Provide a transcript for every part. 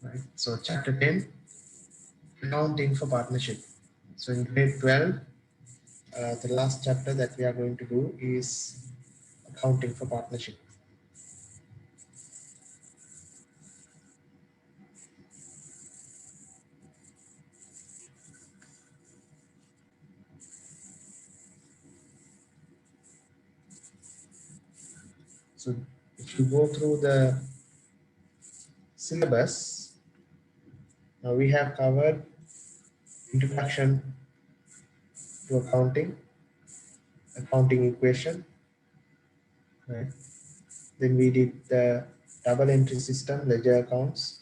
Right. So chapter 10, accounting for partnership. So in grade 12, the last chapter that we are going to do is accounting for partnership. So if you go through the syllabus, now we have covered introduction to accounting, accounting equation, right? Then we did the double entry system, ledger accounts,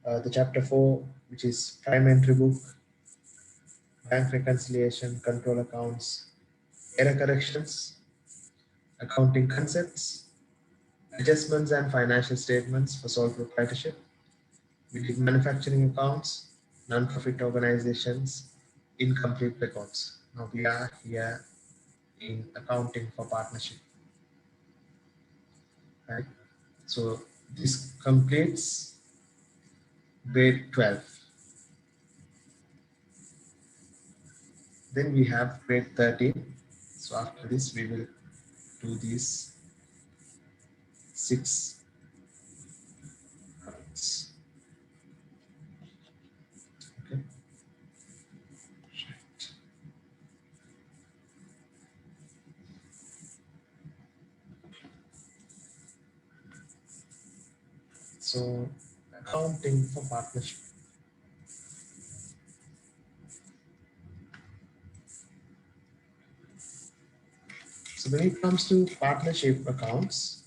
the chapter 4, which is prime entry book, bank reconciliation, control accounts, error corrections, accounting concepts, adjustments and financial statements for sole proprietorship. We did manufacturing accounts, non-profit organizations, incomplete records. Now we are here in accounting for partnership, right? So this completes grade 12. Then we have grade 13. So after this, we will do these 6 topics. Okay. So accounting for partnership. So when it comes to partnership accounts,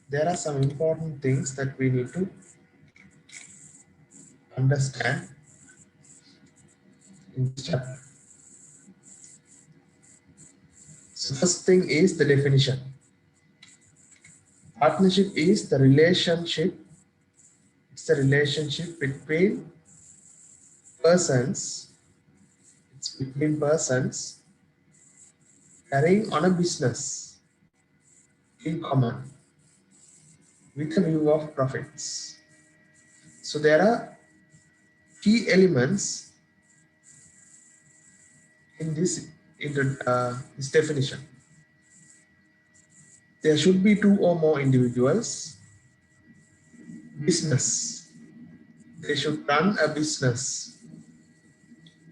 there are some important things that we need to understand in this chapter. So first thing is the definition. Partnership is the relationship. It's the relationship between persons. It's between persons carrying on a business in common with a view of profits. So there are key elements in this definition. There should be 2 or more individuals. Business. They should run a business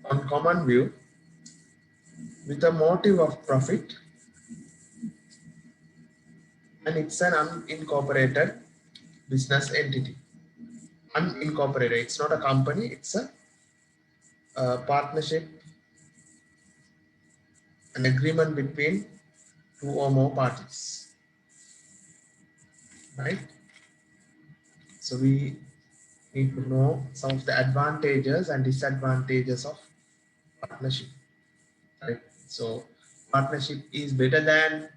on common view with a motive of profit, and it's an unincorporated business entity. Unincorporated, it's not a company, it's a partnership, an agreement between 2 or more parties, right? So we need to know some of the advantages and disadvantages of partnership, right? So partnership is better than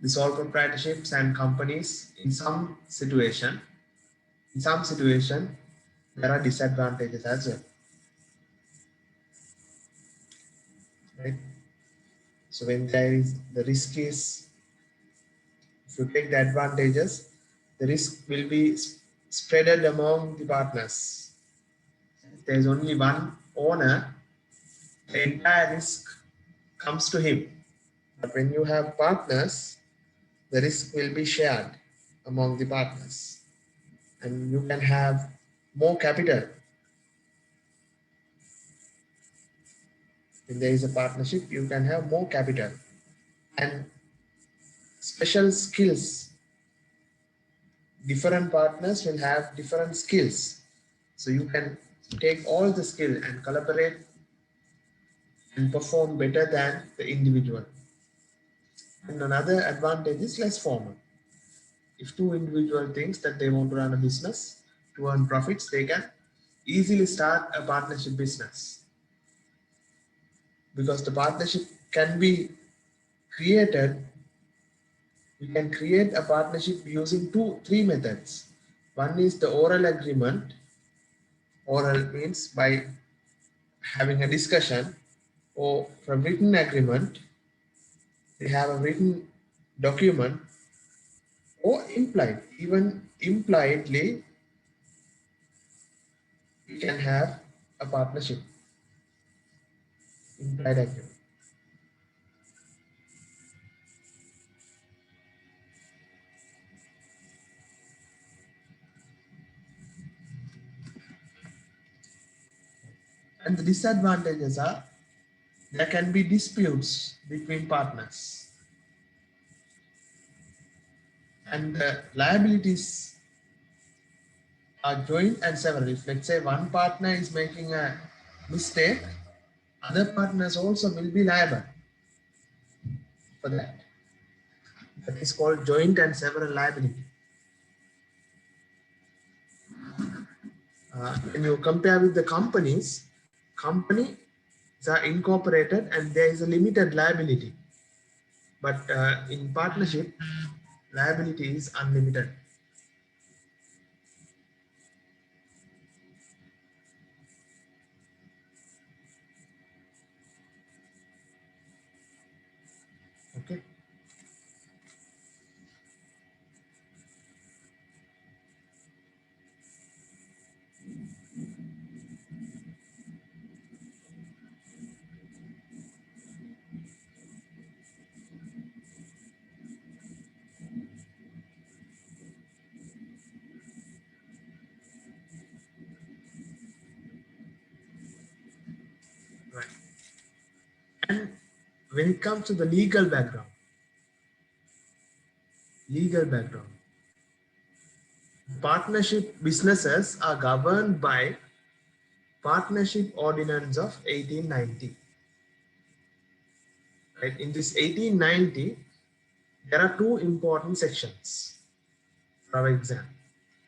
the sole proprietorships and companies in some situation. In some situation, there are disadvantages as well, right? So when there is the risk is, if you take the advantages, the risk will be spreaded among the partners. If there is only one owner, the entire risk comes to him. But when you have partners, the risk will be shared among the partners, and you can have more capital. When there is a partnership, you can have more capital and special skills. Different partners will have different skills. So you can take all the skill and collaborate and perform better than the individual. And another advantage is less formal. If 2 individual thinks that they want to run a business to earn profits, they can easily start a partnership business, because the partnership can be created. We can create a partnership using 3 methods. One is the oral agreement. Oral means by having a discussion, or from written agreement, they have a written document, or implied, even impliedly, we can have a partnership, implied agreement. And the disadvantages are there can be disputes between partners, and the liabilities are joint and several. If let's say one partner is making a mistake, other partners also will be liable for that. That is called joint and several liability. When you compare with the companies are incorporated and there is a limited liability. But in partnership, liability is unlimited. Okay. Right. And when it comes to the legal background, partnership businesses are governed by Partnership Ordinance of 1890. Right? In this 1890, there are two important sections for our exam.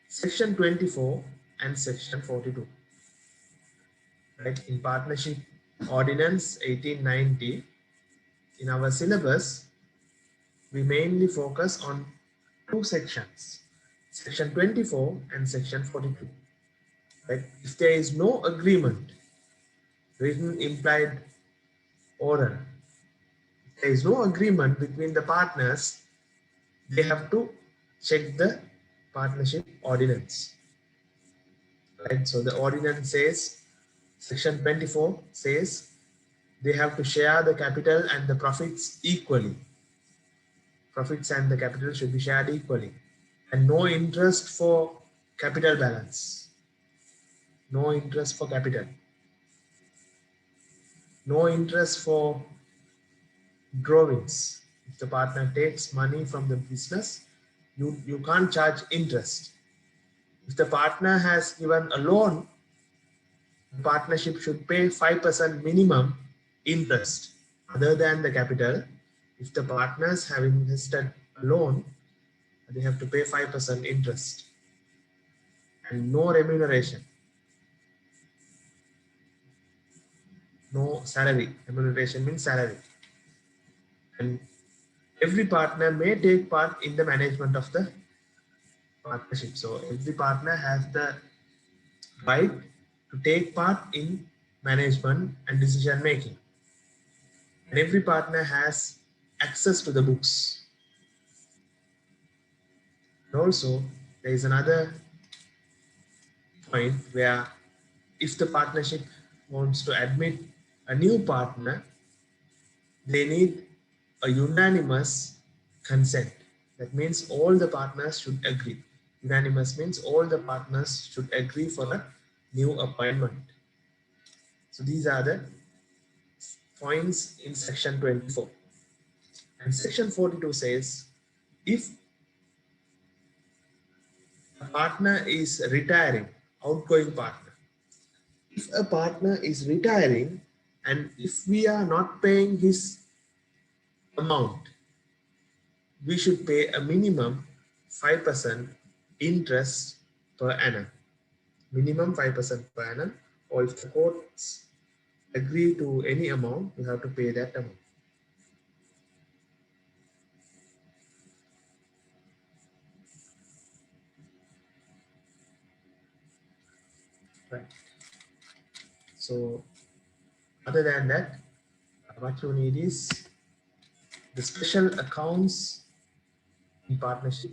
Section 24 and Section 42. Right? In Partnership Ordinance 1890, in our syllabus, we mainly focus on two sections, Section 24 and Section 42. Right? If there is no agreement, written, implied, oral, if there is no agreement between the partners, they have to check the partnership ordinance. Right? So the ordinance says, Section 24 says, they have to share the capital and the profits equally. Profits and the capital should be shared equally. And no interest for capital balance. No interest for capital. No interest for drawings. If the partner takes money from the business, you can't charge interest. If the partner has given a loan, the partnership should pay 5% minimum interest other than the capital. If the partners have invested a loan, they have to pay 5% interest and no remuneration, no salary. Remuneration means salary. And every partner may take part in the management of the partnership. So every partner has the right to take part in management and decision making. And every partner has access to the books. And also, there is another point where if the partnership wants to admit a new partner, they need a unanimous consent. That means all the partners should agree. Unanimous means all the partners should agree for a new appointment. So these are the points in section 24. And section 42 says, if a partner is retiring, outgoing partner, if a partner is retiring and if we are not paying his amount, we should pay a minimum 5% interest per annum. Minimum 5% per annum, or if the courts agree to any amount, you have to pay that amount. Right. So other than that, what you need is the special accounts in partnership.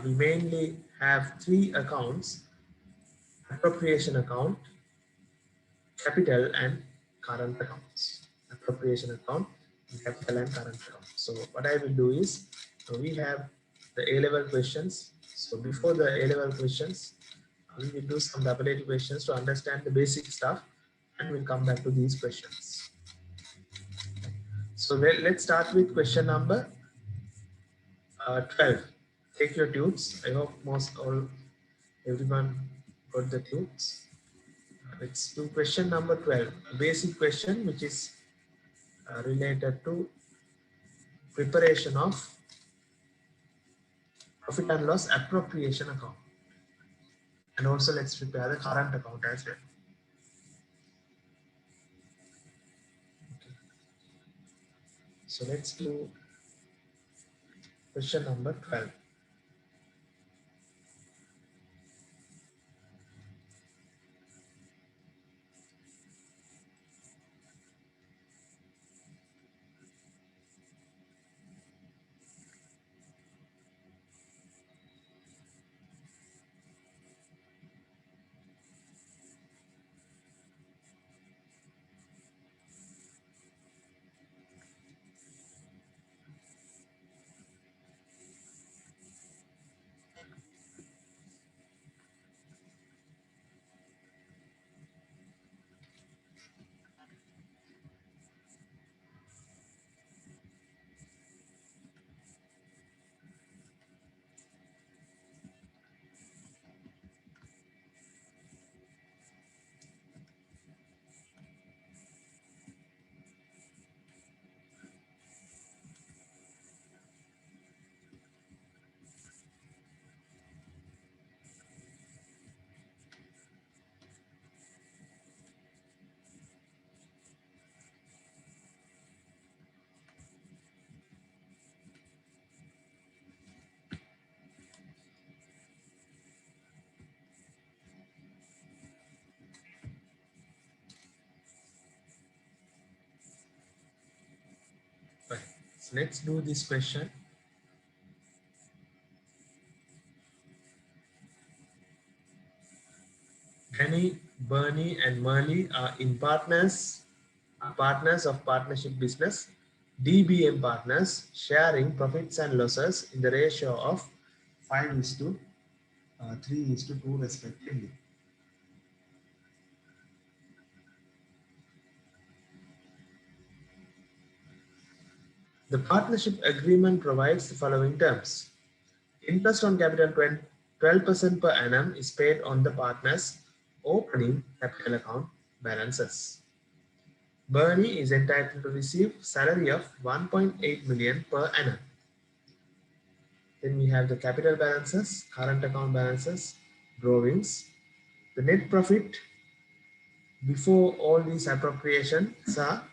we mainly have three accounts: appropriation account, capital, and current accounts. Appropriation account, capital, and current account. So what I will do is, we have the A-level questions. So before the A-level questions, we will do some AA questions to understand the basic stuff, and we'll come back to these questions. So let's start with question number 12. Take your tubes. I hope everyone got the tubes. Let's do question number 12, a basic question which is related to preparation of profit and loss appropriation account. And also let's prepare the current account as well. Okay. So let's do question number 12. Right. So let's do this question. Danny, Bernie, and Merle are partners of partnership business, DBM partners, sharing profits and losses in the ratio of 5:3:2 respectively. The partnership agreement provides the following terms. Interest on capital 12% per annum is paid on the partner's opening capital account balances. Bernie is entitled to receive salary of 1.8 million per annum. Then we have the capital balances, current account balances, drawings. The net profit before all these appropriations are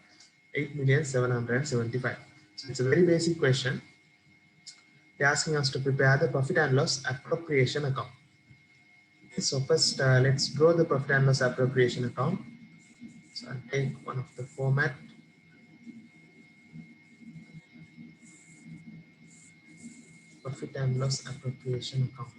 8,775,000. So it's a very basic question. They're asking us to prepare the profit and loss appropriation account. So first, let's draw the profit and loss appropriation account. So I'll take one of the format. Profit and loss appropriation account.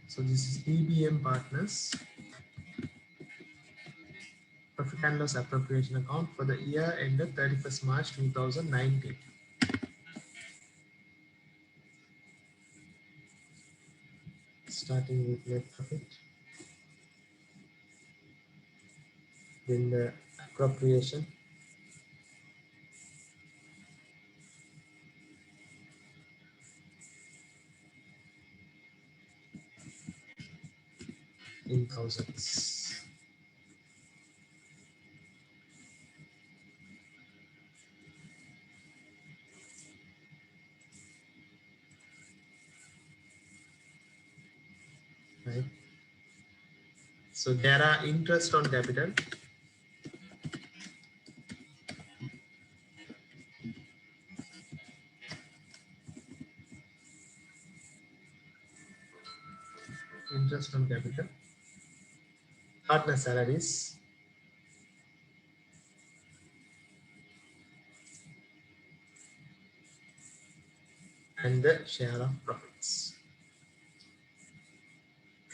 So this is DBM Partners Profit and Loss Appropriation Account for the year ended 31st March 2019. Starting with net profit, then the appropriation, in thousands. right? So there are interest on capital, interest on capital, partner salaries, and the share of profits.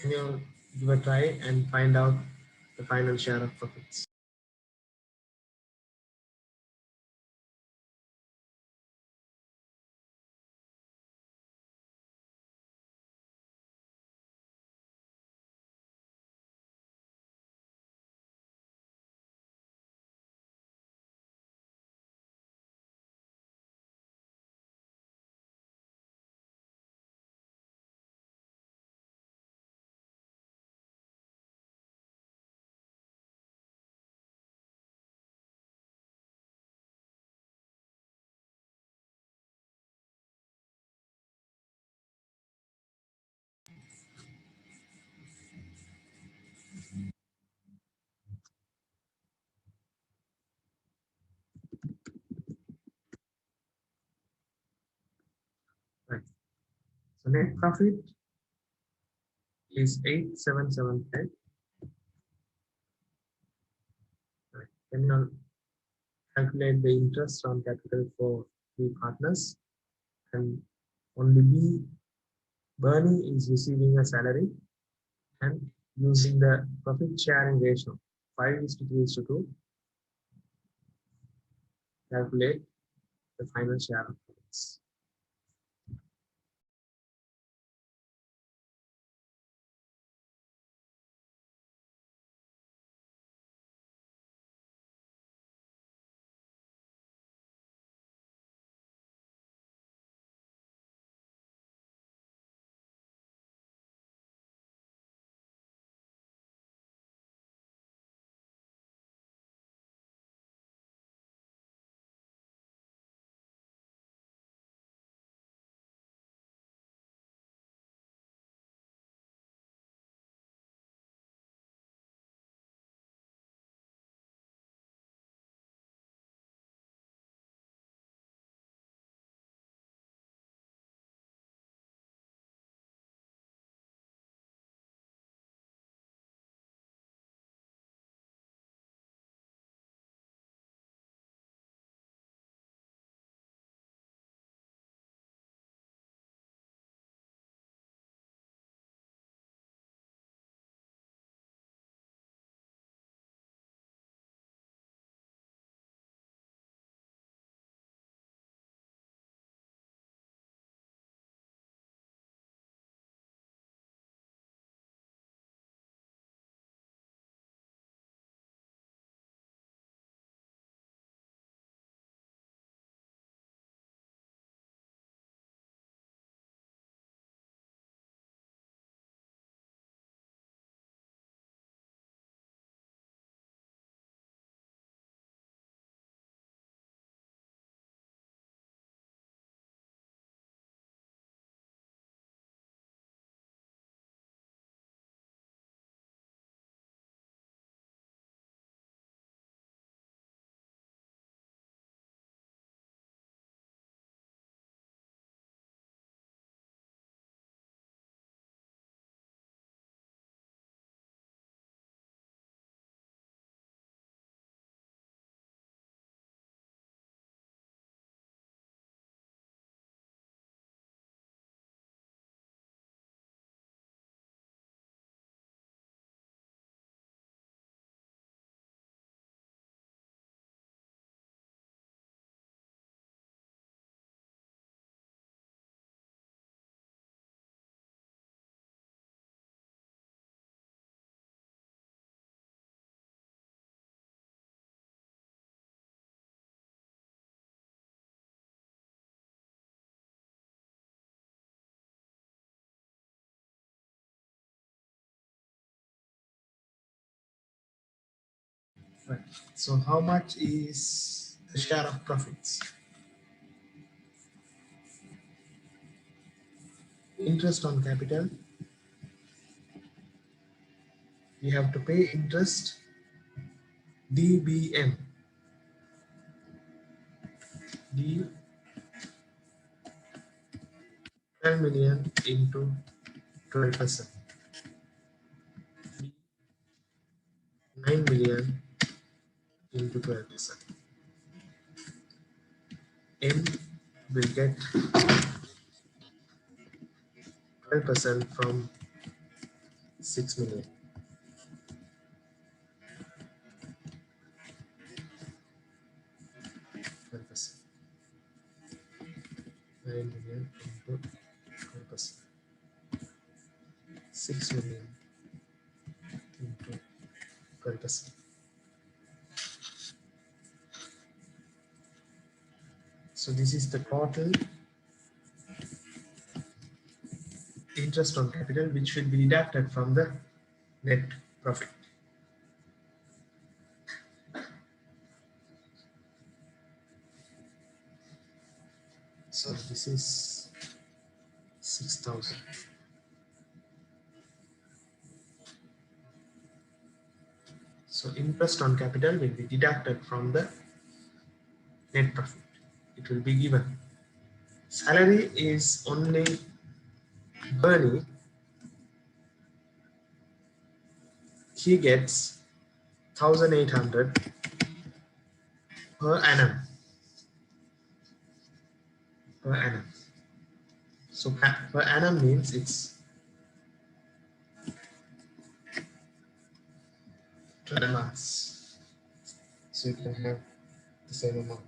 Can you give a try and find out the final share of profits? Right. So net profit is 8775. Right. Can you calculate the interest on capital for the partners? And only B, Bernie is receiving a salary and using the profit sharing ratio 5:3:2, calculate the final share of profits. Right. So how much is the share of profits? Interest on capital we have to pay interest DBM. D 12 million into 12%. 9 million into 12%. M will get 12% from 6 million. 12%. 9 million into 12%. 6 million into 12%. So this is the total interest on capital which will be deducted from the net profit. So this is 6,000. So interest on capital will be deducted from the net profit. It will be given. Salary is only Bernie. He gets 1,800 per annum. Per annum. So per annum means it's 12 months. So you can have the same amount.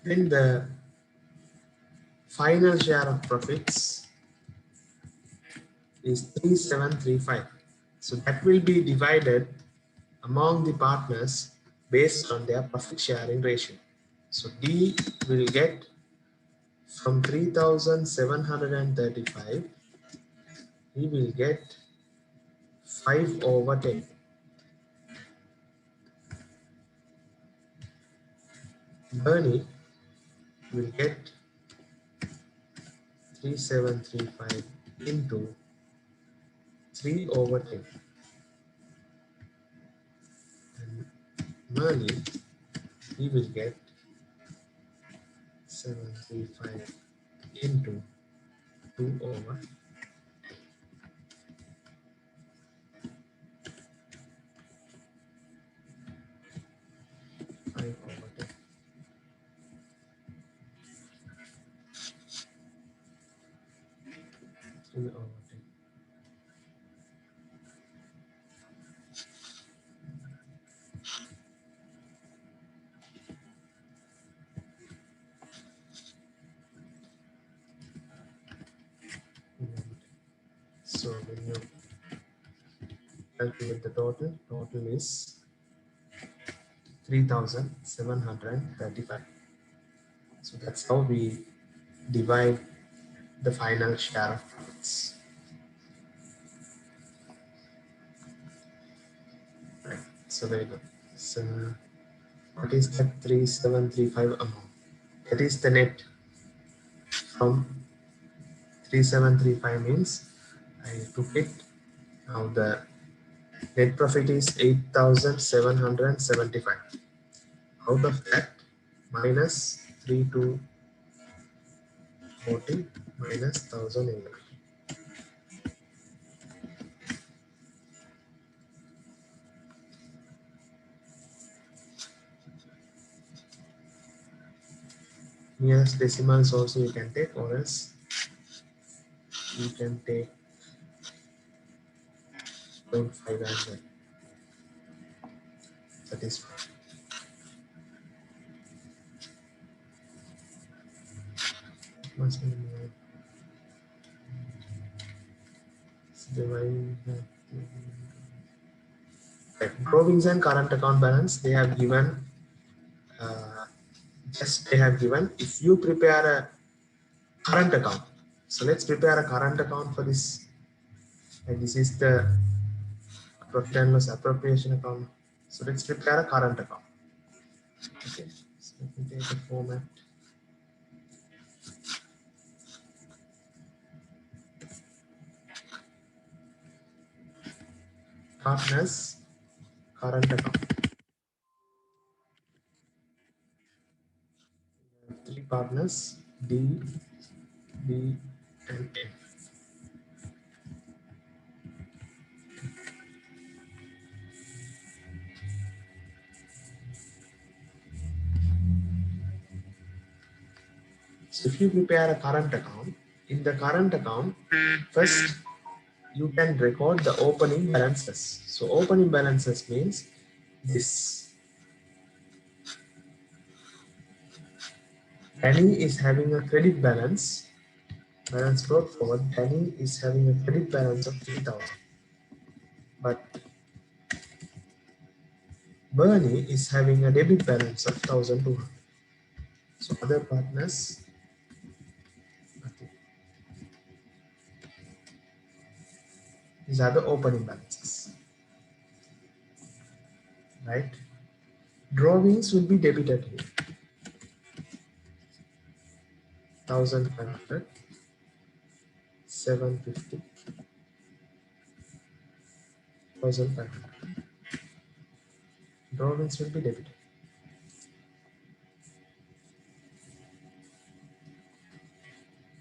Then the final share of profits is 3,735. So that will be divided among the partners based on their profit sharing ratio. So D will get from 3,735, he will get 5/10. Bernie will get 3,735 into 3/10. And Merlin, he will get 735 into 2/5/10. So when you calculate the total is 3,735. So that's how we divide the final share of profits. Right. So very good. So what is that 3,735 amount? That is the net from 3,735 means I took it. Now the Net profit is 8,775. Out of that, minus 3,240 minus 1,080. Nearest decimals also you can take, or else you can take 0.5 as well. That is fine. Must be more. Divine. Right. Drawings and current account balance, they have given, just they have given, if you prepare a current account. So let's prepare a current account for this. And this is the profit and loss appropriation account. So let's prepare a current account. Okay. So let me take a format. Partners current account. Three partners, D, B, and N. So if you prepare a current account, in the current account, first you can record the opening balances. So opening balances means this. Danny is having a credit balance brought forward. Danny is having a credit balance of 3,000. But Bernie is having a debit balance of 1,200. So other partners, nothing. These are the opening balances, right? Drawings will be debited here. 1,500, 750, 1,500. Drawings will be debited.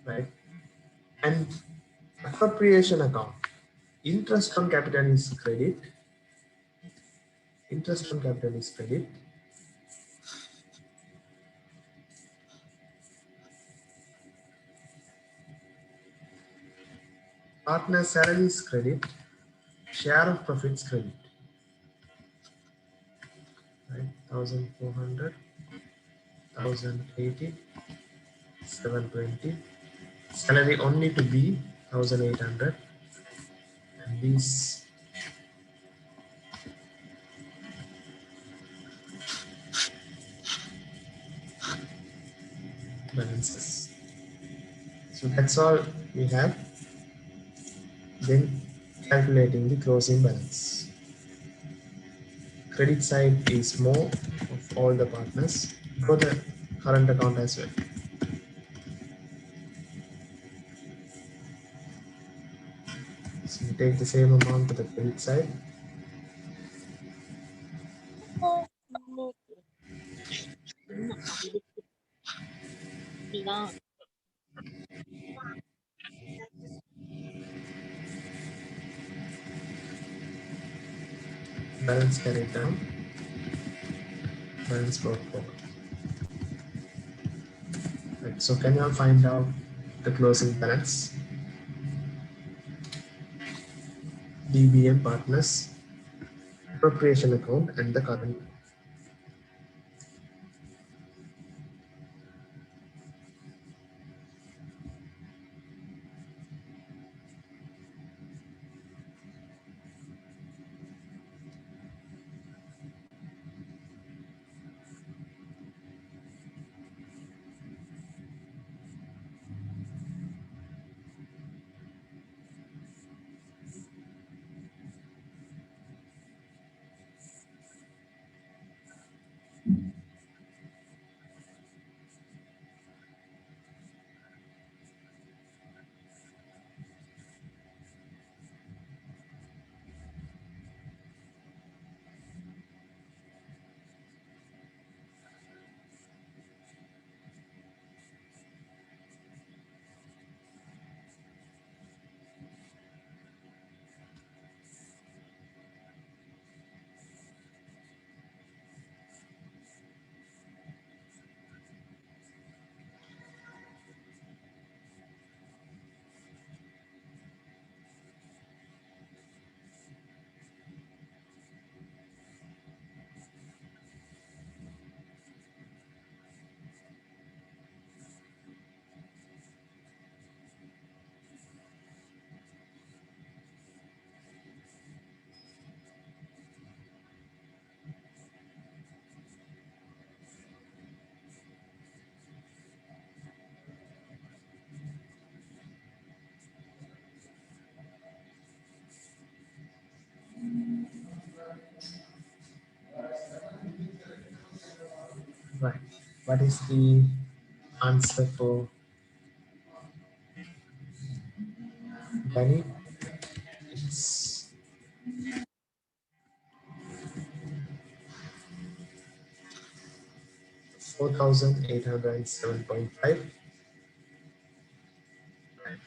Right? And appropriation account. Interest on capital is credit. Interest on capital is credit. Partner salary is credit. Share of profits credit. Right? 1,400, 1,080, 720. Salary only to B, 1,800. And these balances. So that's all we have. Then calculating the closing balance. Credit side is more of all the partners for the current account as well. So we take the same amount to the credit side. Balance carried down. Balance brought forward. Right. So can you all find out the closing balance? DBM partners, appropriation account, and the current. Right. What is the answer for Danny? It's 4,807.5. Right.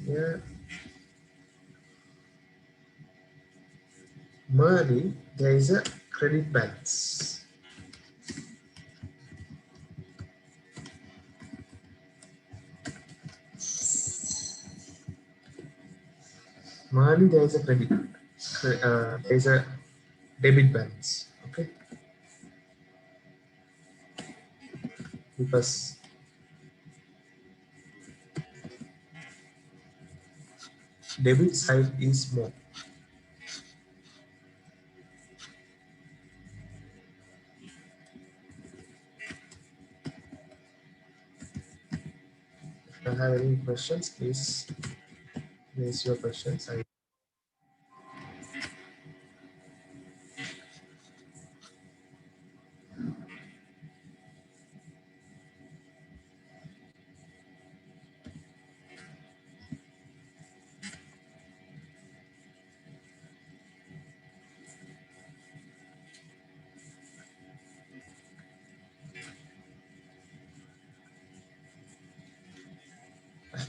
Here, Merely, there is a credit balance. Merely, there is a credit. There is a debit balance. Okay, because debit side is more. If you have any questions, please raise your questions.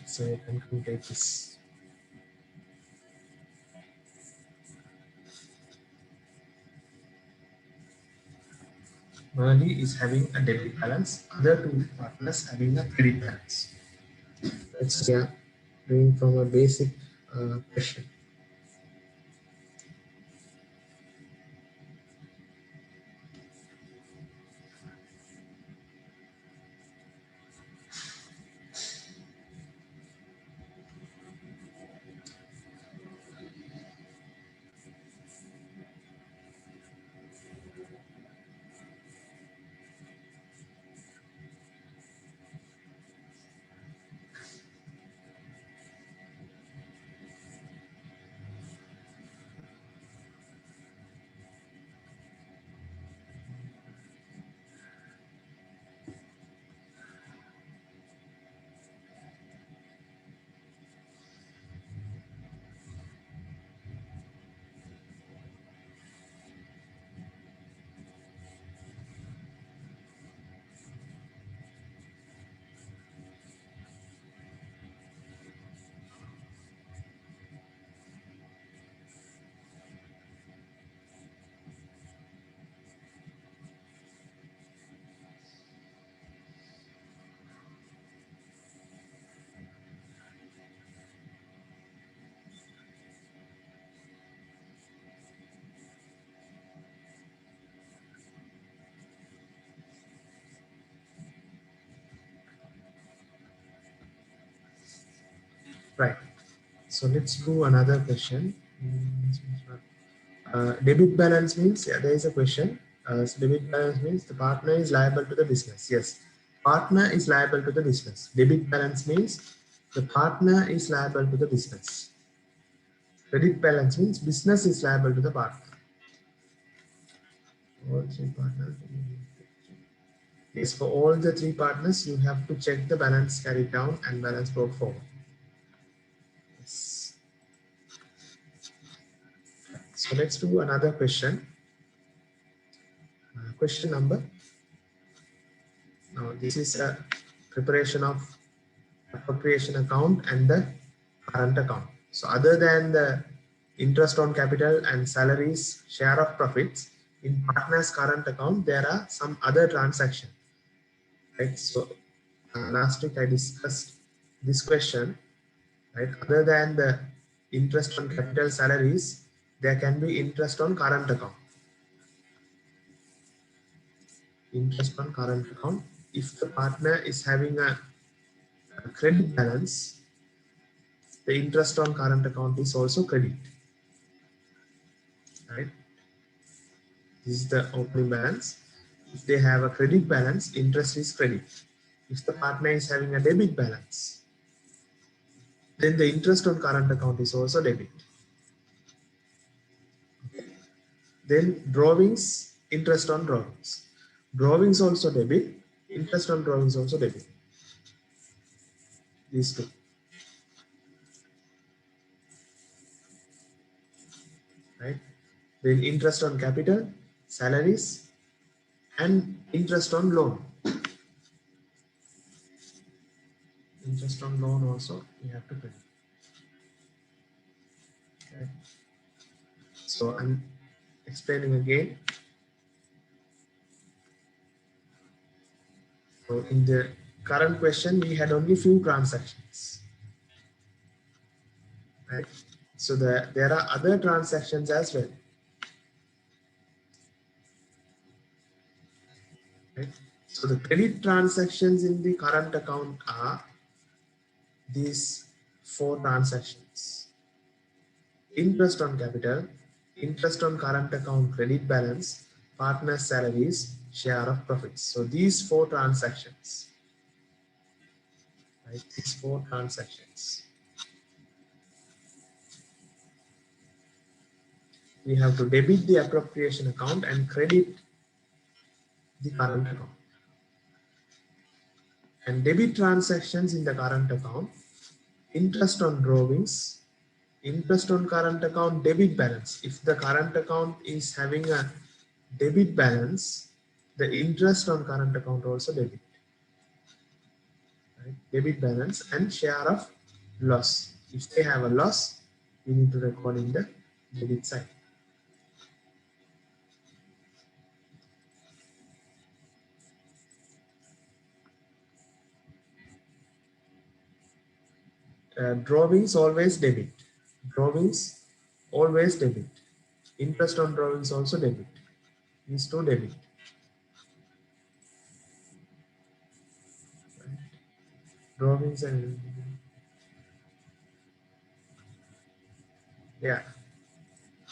So you can complete this. Merely is having a debit balance, other two partners having a credit balance. That's doing from a basic question. Right. So let's do another question. Debit balance means, yeah, there is a question. So debit balance means the partner is liable to the business. Yes, partner is liable to the business. Debit balance means the partner is liable to the business. Credit balance means business is liable to the partner. All three partners. Yes, for all the three partners, you have to check the balance carried down and balance brought forward. Yes. So let's do another question. Question number. Now this is a preparation of appropriation account and the current account. So other than the interest on capital and salaries, share of profits, in partner's current account, there are some other transactions. Right. So last week I discussed this question. Right. Other than the interest on capital salaries, there can be interest on current account. Interest on current account. If the partner is having a credit balance, the interest on current account is also credit. Right. This is the opening balance. If they have a credit balance, interest is credit. If the partner is having a debit balance, then the interest on current account is also debit. Then drawings, interest on drawings. Drawings also debit. Interest on drawings also debit. These two. Right? Then interest on capital, salaries, and interest on loan. Interest on loan also you have to credit. Okay. So I'm explaining again. So in the current question, we had only few transactions. Right? So there are other transactions as well. Right? So the credit transactions in the current account are these four transactions: interest on capital, interest on current account credit balance, partner salaries, share of profits. So these four transactions, right? These four transactions. We have to debit the appropriation account and credit the current account. And debit transactions in the current account: interest on drawings, interest on current account debit balance. If the current account is having a debit balance, the interest on current account also debit. Right? Debit balance and share of loss. If they have a loss, we need to record in the debit side. Drawings always debit. Drawings always debit. Interest on drawings also debit. These two debit. Right? Drawings and yeah,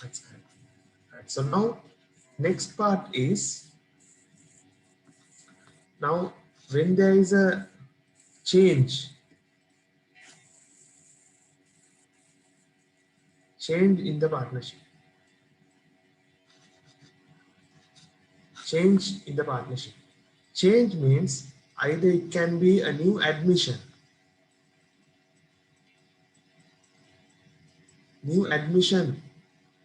that's correct. Right. So now next part is, now when there is a change in the partnership. Change in the partnership. Change means either it can be a new admission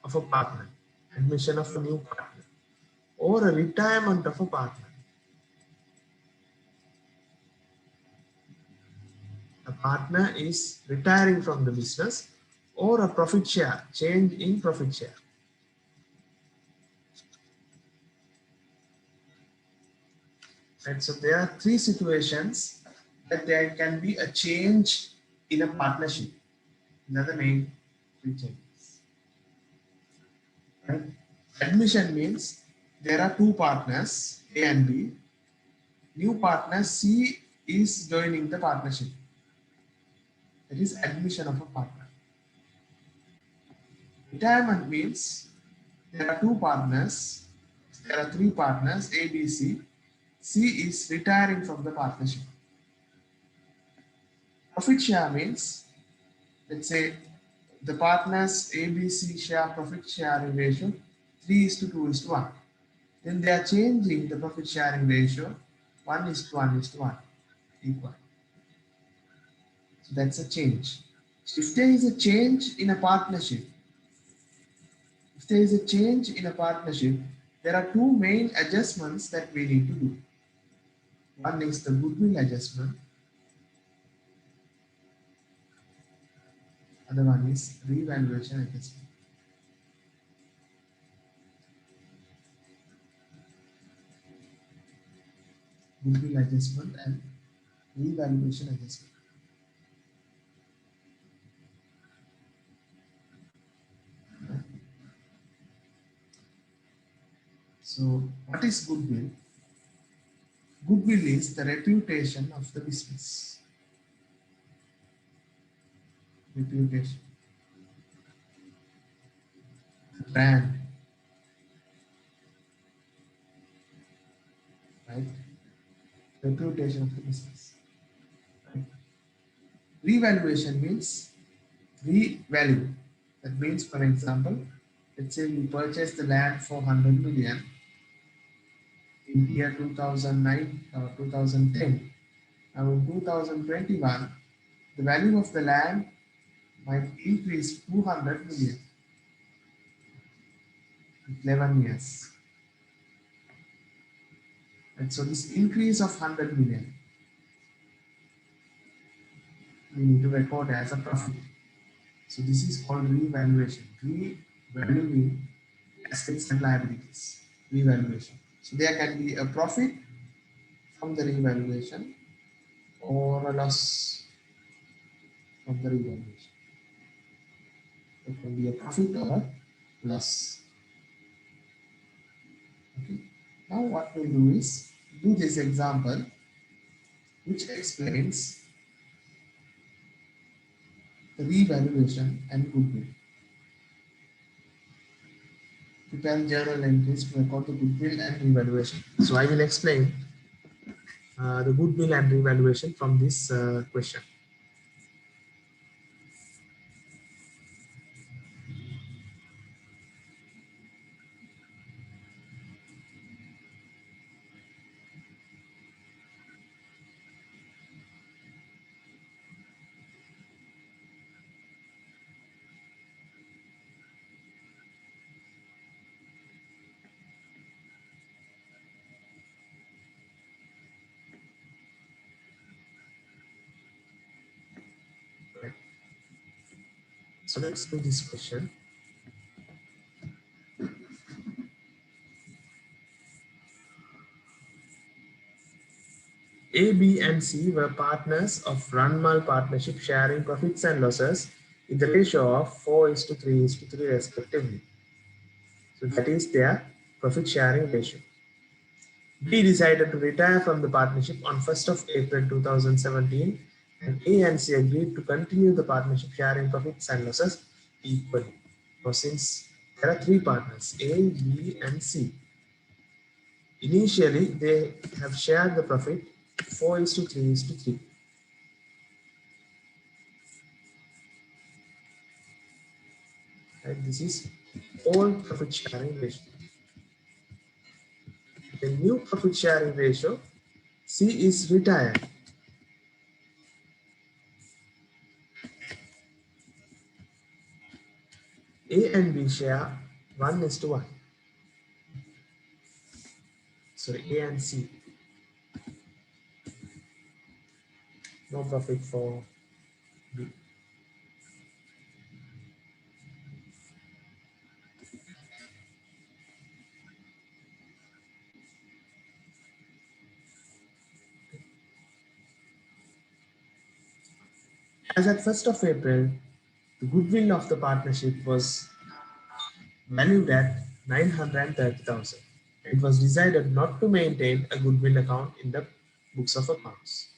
of a partner, admission of a new partner, or a retirement of a partner. A partner is retiring from the business, or a profit share, change in profit share. And so there are three situations that there can be a change in a partnership. These are the main three changes. Right? Admission means there are two partners, A and B. New partner C is joining the partnership. That is admission of a partner. Retirement means there are two partners, there are three partners, A, B, C. C is retiring from the partnership. Profit share means, let's say the partners A, B, C share profit sharing ratio 3:2:1. Then they are changing the profit sharing ratio 1:1:1 equal. So that's a change. If there is a change in a partnership, there are two main adjustments that we need to do. One is the goodwill adjustment. Other one is revaluation adjustment. Goodwill adjustment and revaluation adjustment. So what is goodwill? Goodwill is the reputation of the business. Reputation. The brand. Right? Reputation of the business. Right? Revaluation means revalue. That means, for example, let's say we purchase the land for 100 million. in year 2009 or 2010. Now in 2021, the value of the land might increase 200 million in 11 years. And so this increase of 100 million, we need to record as a profit. So this is called revaluation, revaluing assets and liabilities, revaluation. So there can be a profit from the revaluation or a loss from the revaluation. It can be a profit or a loss. Okay. Now what we'll do is do this example which explains the revaluation and goodwill. Prepare journal entries to record the goodwill and revaluation. So I will explain the goodwill and revaluation from this question. Right. So let's do this question. A, B, and C were partners of Ranmal partnership sharing profits and losses in the ratio of 4:3:3 respectively. So that is their profit sharing ratio. B decided to retire from the partnership on 1st of April 2017, and A and C agreed to continue the partnership sharing profits and losses equally. Now since there are three partners, A, B, and C, initially they have shared the profit 4:3:3. And this is old profit sharing ratio. The new profit sharing ratio, C is retired. A and B share 1:1. Sorry, A and C. No profit for B. As at 1st of April, the goodwill of the partnership was valued at 930,000. It was decided not to maintain a goodwill account in the books of accounts.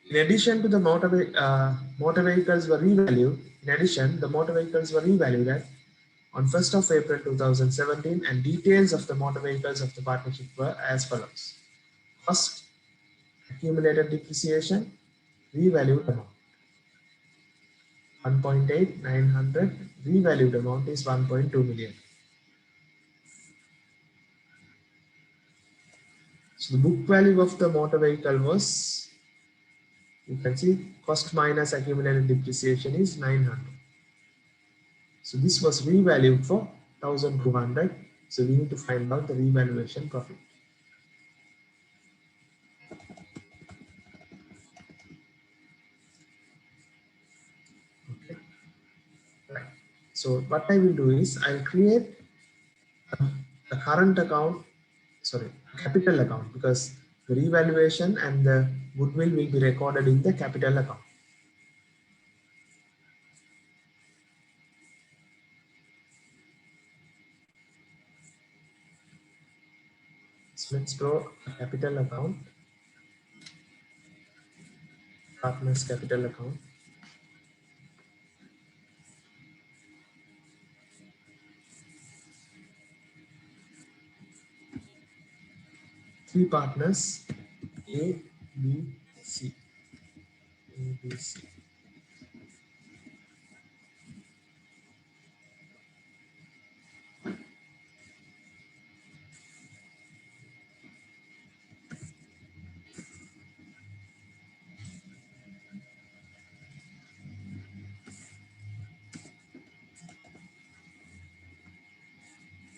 In addition to the motor vehicles were revalued. In addition, the motor vehicles were revalued at on 1st of April 2017, and details of the motor vehicles of the partnership were as follows. First, accumulated depreciation, revalued amount 1.8900, revalued amount is 1.2 million. So the book value of the motor vehicle was, you can see, cost minus accumulated depreciation is 900. So this was revalued for 1200. So we need to find out the revaluation profit. Okay. Right. So what I will do is I'll create a current account, sorry, capital account, because the revaluation and the goodwill will be recorded in the capital account. So let's draw a capital account, partners capital account. Three partners, A, B, C. A, B, C.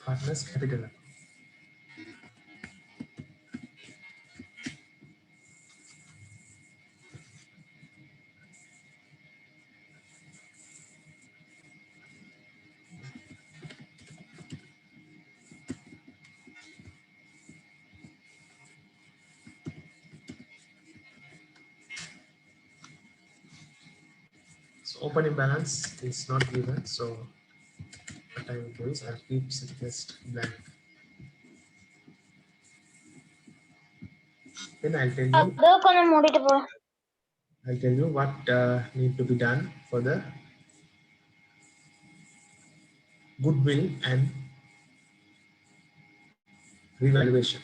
partner's capital account. So opening balance is not given, so what I will do is I'll keep just blank. Then I'll tell you what need to be done for the goodwill and revaluation.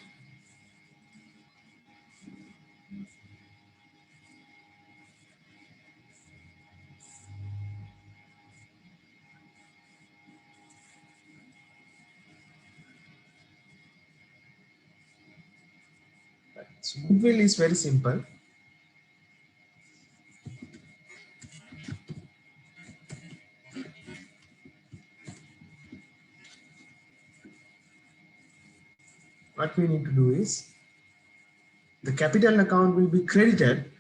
So goodwill is very simple. What we need to do is the capital account will be credited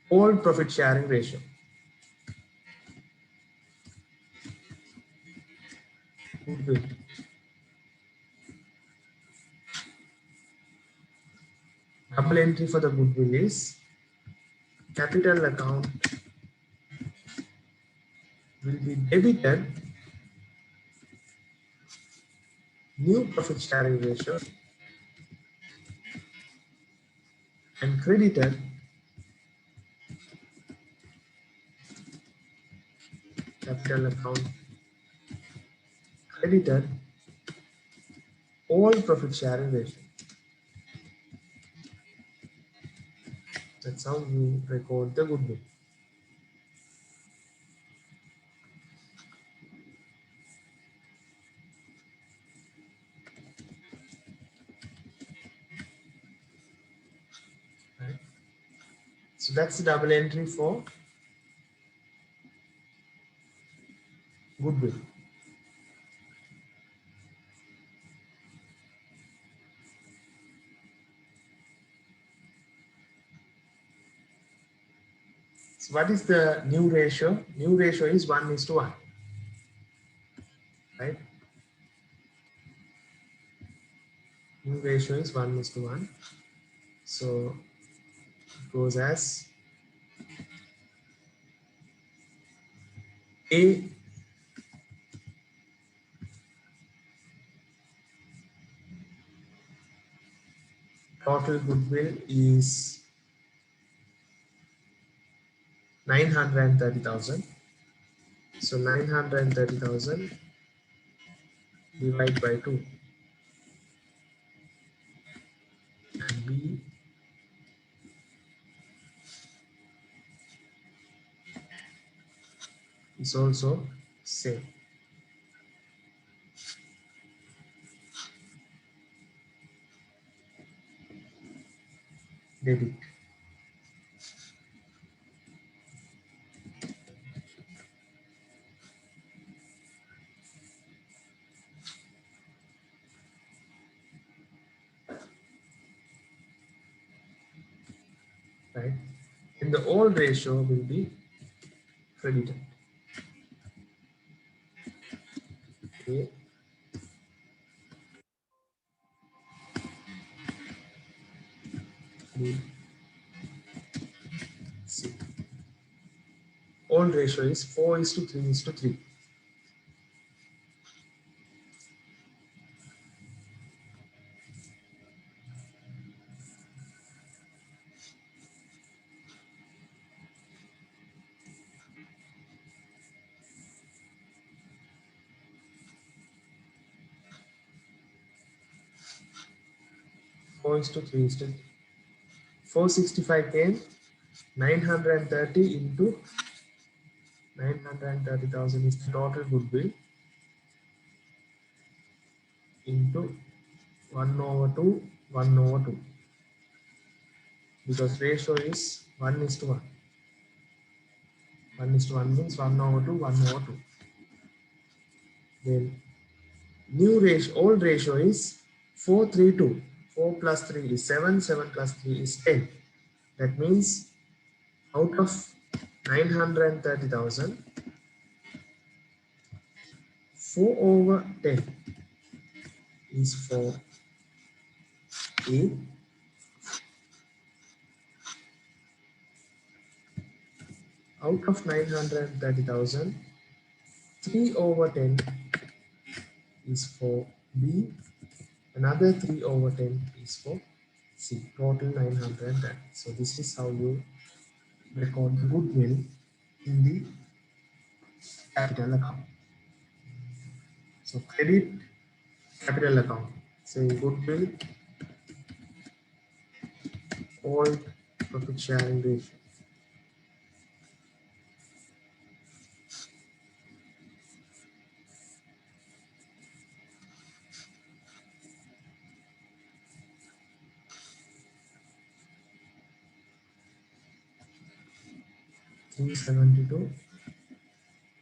all profit sharing ratio. Goodwill. Double entry for the goodwill is capital account will be debited new profit sharing ratio and credited capital account credited all profit sharing ratio. That's how you record the goodwill. Right? So that's the double entry for goodwill. So what is the new ratio? New ratio is 1:1, right? New ratio is 1:1. So it goes as A total goodwill is 930,000. So 930,000 divided by 2, and B is also same. Debit. Right? And the old ratio will be credited. A, B, C. Old ratio is 4:3:3. 4:3:3. 465 came 930 into 930,000 is the total goodwill into 1/2, 1/2. Because ratio is 1:1. 1:1 means 1/2, 1/2. Then New ratio, old ratio is 4:3:2. 4 plus 3 is 7, 7 plus 3 is 10. That means out of 930,000, 4 over 10 is for A. Out of 930,000, 3 over 10 is for B. Another 3 over 10 is for C. Total 930. So this is how you record the goodwill in the capital account. So credit capital account. Say goodwill, old profit sharing ratio. $372,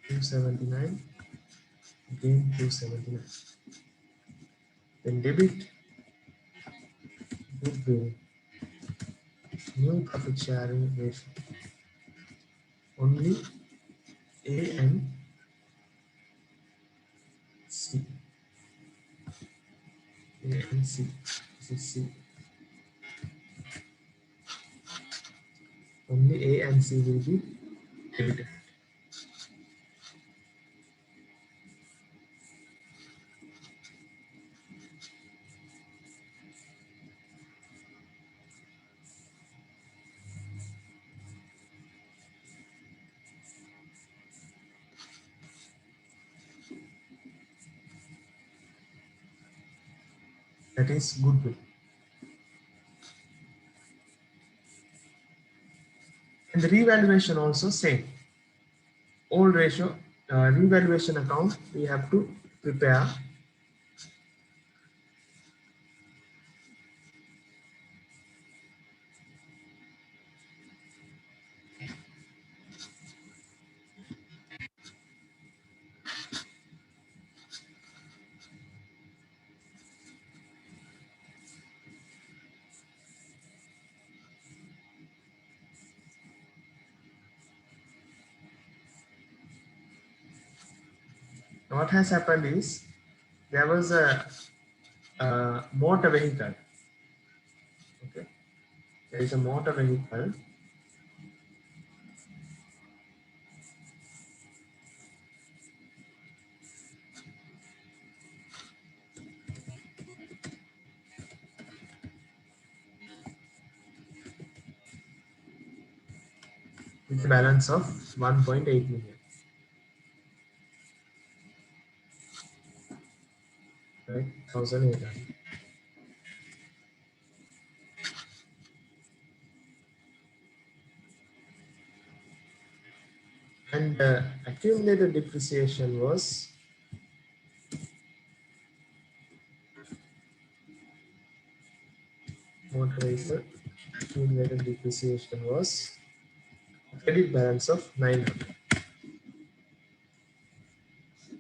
$279, again $279. Then debit goodwill, new profit sharing ratio. Only A and C. A and C. This is C. Only A and C will be debited. That is goodwill. And the revaluation also same. Old ratio, revaluation account, we have to prepare. What has happened is there was a motor vehicle. Okay, there is a motor vehicle. With a balance of 1.8 million. Right, 1,800. And accumulated depreciation was motor vehicle. Accumulated depreciation was credit balance of 900.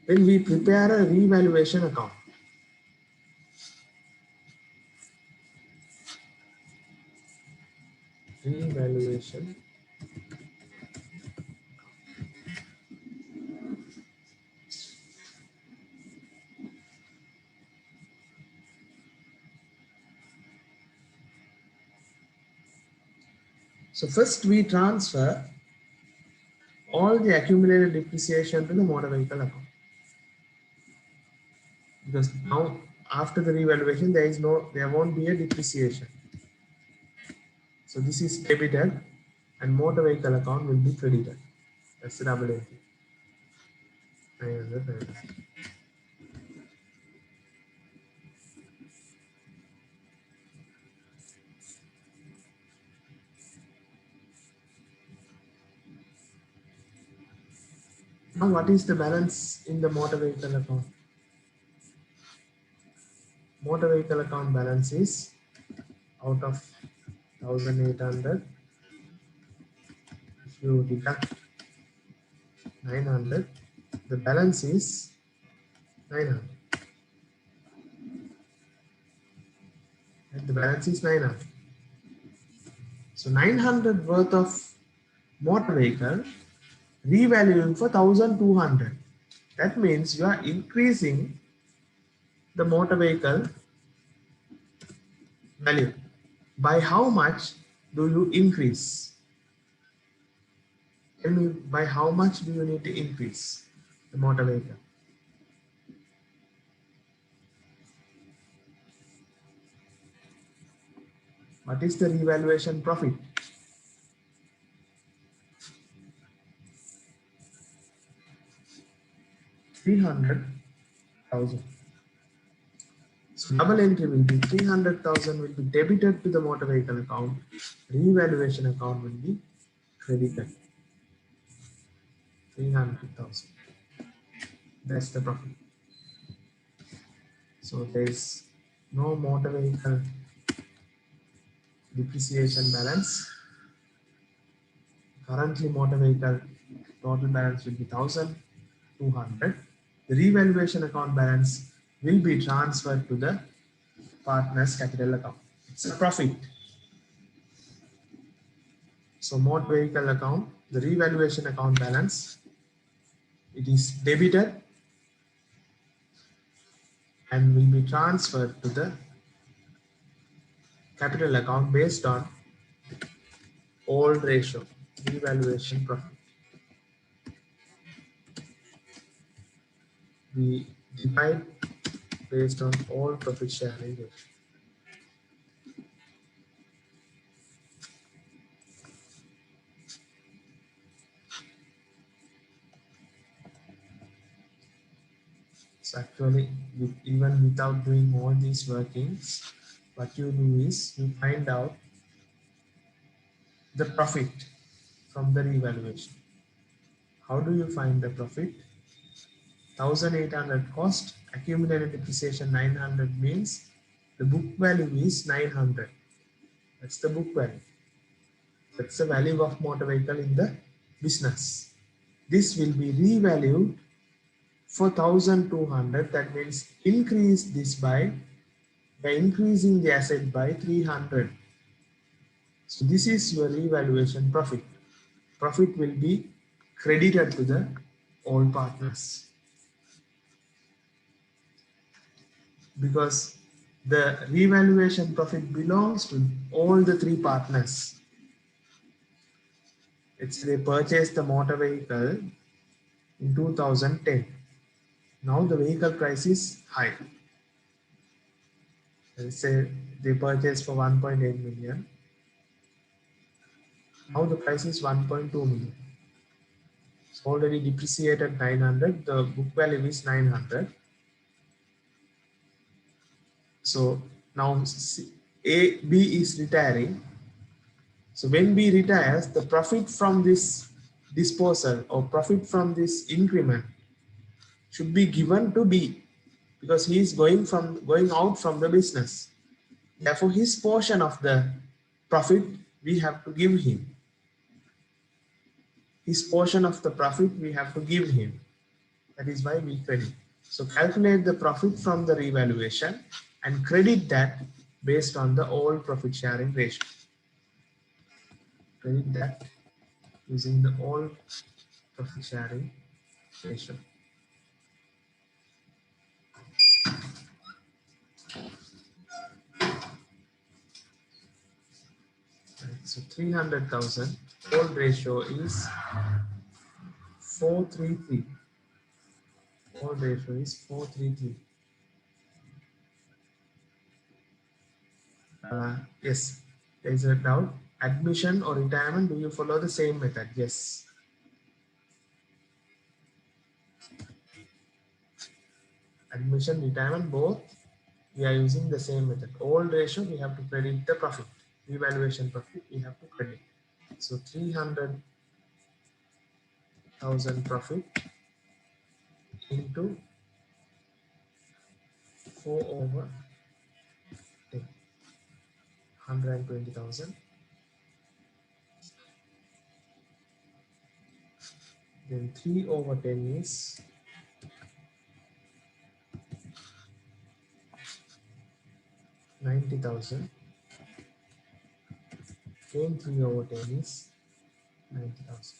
When we prepare a revaluation account, revaluation so first we transfer all the accumulated depreciation to the motor vehicle account. Because now after the revaluation there won't be a depreciation. So this is debited and motor vehicle account will be credited. That's the double entry. 900. Now what is the balance in the motor vehicle account? Motor vehicle account balance is out of 1,800. If you deduct 900, the balance is 900. The balance is 900. So 900 worth of motor vehicle revaluing for 1200. That means you are increasing the motor vehicle value. By how much do you increase? Tell me, by how much do you need to increase the motor vehicle? What is the revaluation profit? 300,000. So double entry will be 300,000 will be debited to the motor vehicle account. Revaluation account will be credited. 300,000. That's the profit. So there is no motor vehicle depreciation balance. Currently motor vehicle total balance will be 1,200. The revaluation account balance will be transferred to the partner's capital account. It's a profit. So motor vehicle account, the revaluation account balance, it is debited and will be transferred to the capital account based on old ratio, revaluation profit. We divide based on all profit sharing ratio. So actually, even without doing all these workings, what you do is you find out the profit from the revaluation. How do you find the profit? 1,800 cost, accumulated depreciation 900 means the book value is 900. That's the book value. That's the value of motor vehicle in the business. This will be revalued for 1,200. That means increase this by increasing the asset by 300. So this is your revaluation profit. Profit will be credited to the all partners because the revaluation profit belongs to all the three partners. It's they purchased the motor vehicle in 2010. Now the vehicle price is high. Let's say they purchased for 1.8 million. Now the price is 1.2 million. It's already depreciated 900. The book value is 900. So now B is retiring. So when B retires, the profit from this disposal or profit from this increment should be given to B because he is going out from the business. Therefore, his portion of the profit we have to give him. His portion of the profit we have to give him. That is why we credit. So calculate the profit from the revaluation and credit that based on the old profit sharing ratio. Credit that using the old profit sharing ratio. Right, so 300,000 old ratio is 433. Old ratio is 433. Yes, there is a doubt. Admission or retirement, do you follow the same method? Yes. Admission, retirement, both we are using the same method. Old ratio, we have to credit the profit. Revaluation profit, we have to credit. So 300,000 profit into 4/10, 120,000. Then 3/10 is 90,000. Again 3/10 is 90,000.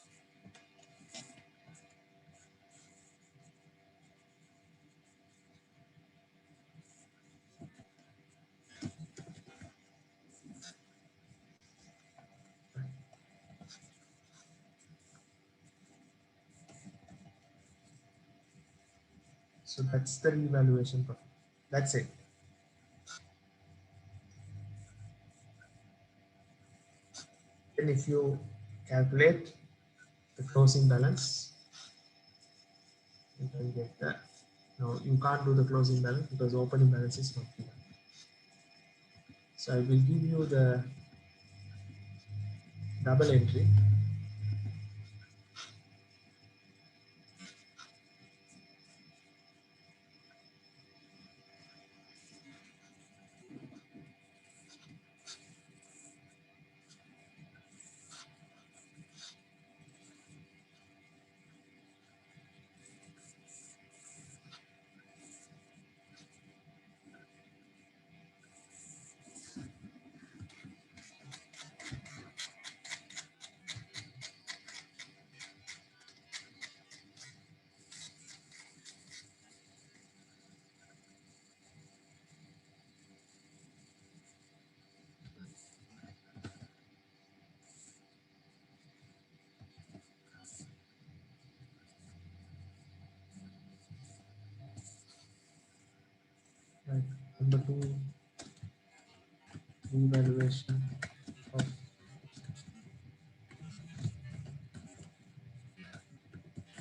So that's the revaluation profit. That's it. Then if you calculate the closing balance, you can get that. No, you can't do the closing balance because opening balance is not given. So I will give you the double entry. Right. Number two, revaluation of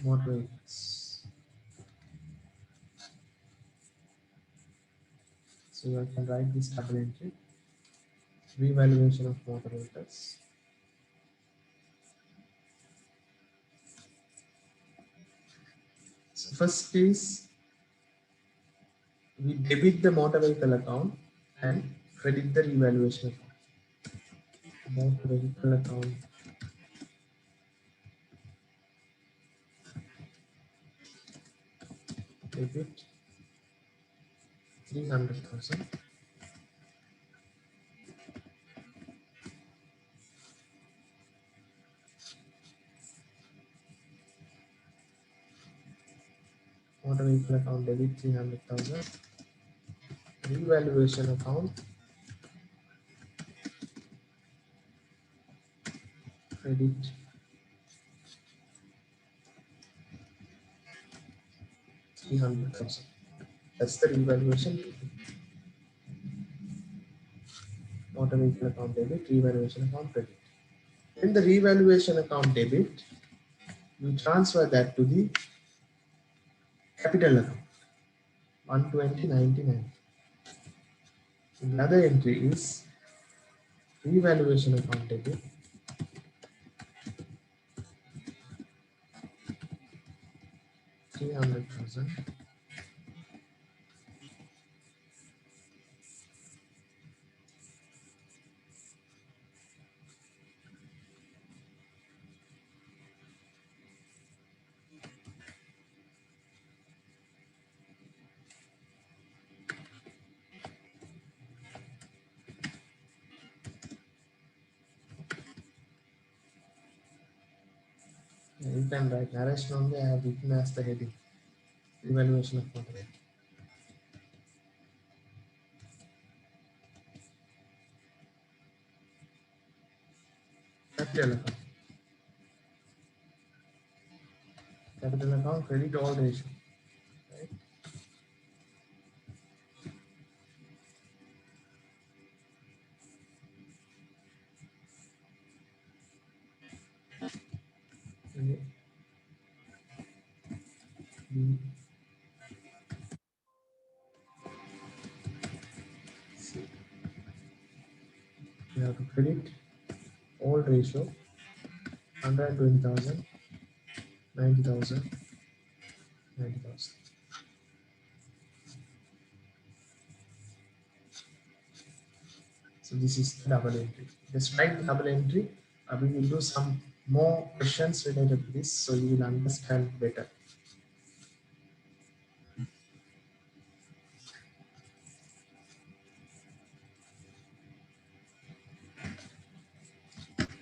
motor vehicles. So I can write this double entry. Revaluation of motor vehicles. So first is we debit the motor vehicle account and credit the revaluation account. Motor vehicle account debit 300,000. Motor vehicle account debit 300,000. Revaluation account credit 300,000. That's the revaluation. Motor vehicle account debit, revaluation account credit. In the revaluation account debit, you transfer that to the capital account 120.99. Another entry is revaluation account debit 300,000. You can write narration only. I have written as the heading. Revaluation of motor vehicle. Capital account. Capital account credit all ratio. Right? A, B, C. You have to credit all ratio 120,000, 90,000, 90,000. So this is the double entry. Just write the double entry. We will do some more questions related to this so you will understand better.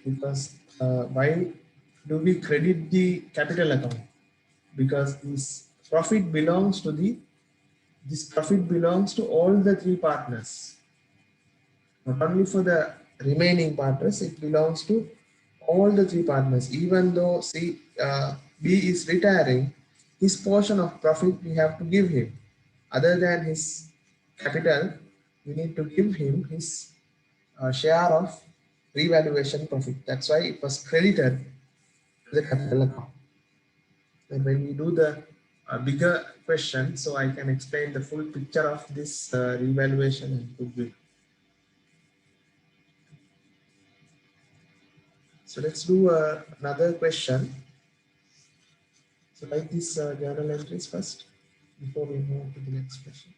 because why do we credit the capital account? Because this profit belongs to all the three partners, not only for the remaining partners. It belongs to all the three partners. Even though B is retiring, his portion of profit we have to give him. Other than his capital, we need to give him his share of revaluation profit. That's why it was credited to the capital account. And when we do the bigger question, so I can explain the full picture of this revaluation and goodwill. So let's do another question. So write these journal entries first before we move to the next question.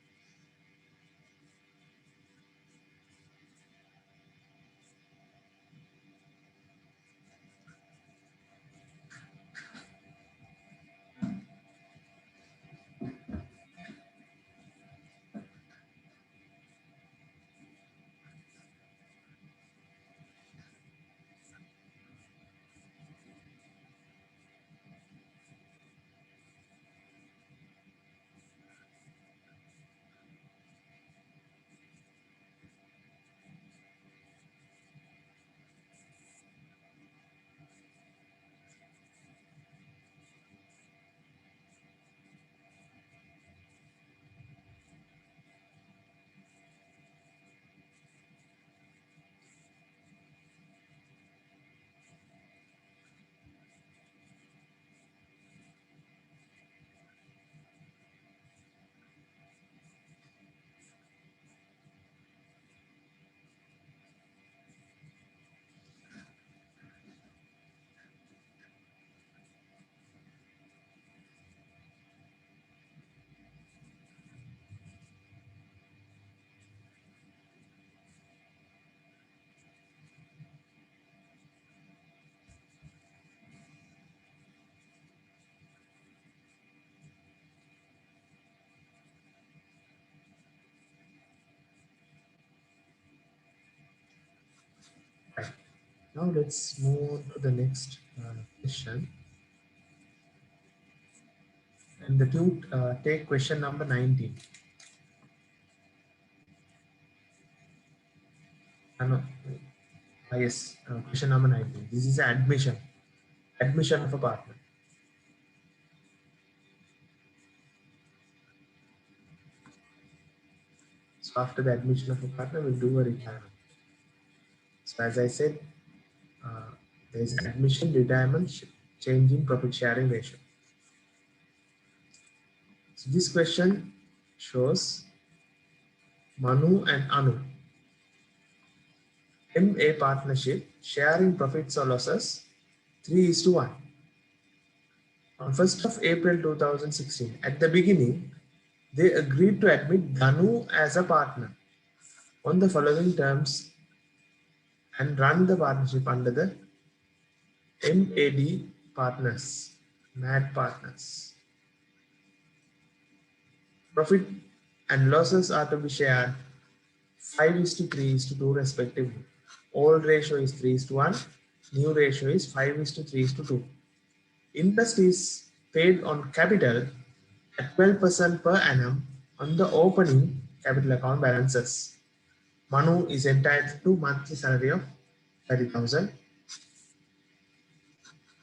Right. Now let's move on to the next question. And the two take question number 19. No, yes, question number 19. This is admission of a partner. So after the admission of a partner, we'll do a retirement. So as I said, there is admission, retirement, change in profit sharing ratio. So this question shows Manu and Anu, MA partnership, sharing profits or losses 3:1. On 1st of April 2016, at the beginning, they agreed to admit Danu as a partner on the following terms and run the partnership under the MAD partners, MAD partners. Profit and losses are to be shared 5:3:2 respectively. Old ratio is 3:1, new ratio is 5:3:2. Interest is paid on capital at 12% per annum on the opening capital account balances. Manu is entitled to monthly salary of 30,000.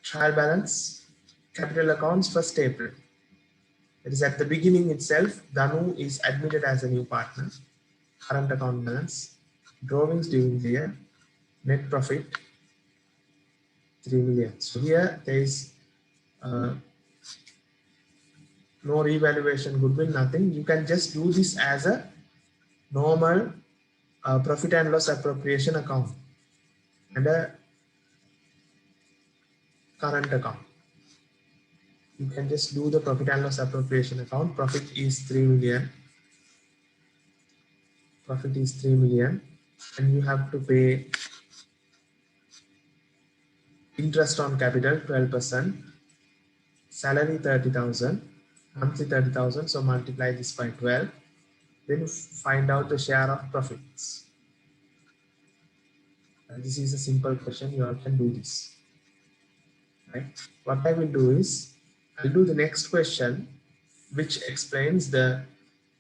Trial balance, capital accounts 1st April. It is at the beginning itself, Danu is admitted as a new partner. Current account balance, drawings during the year, net profit 3 million. So here there is no revaluation, goodwill, nothing. You can just do this as a normal profit and loss appropriation account and a current account. You can just do the profit and loss appropriation account. Profit is 3 million. Profit is 3 million, and you have to pay interest on capital 12%, salary 30,000, monthly 30,000. So multiply this by 12. Then find out the share of profits. This is a simple question. You all can do this. Right? What I will do is I'll do the next question, which explains the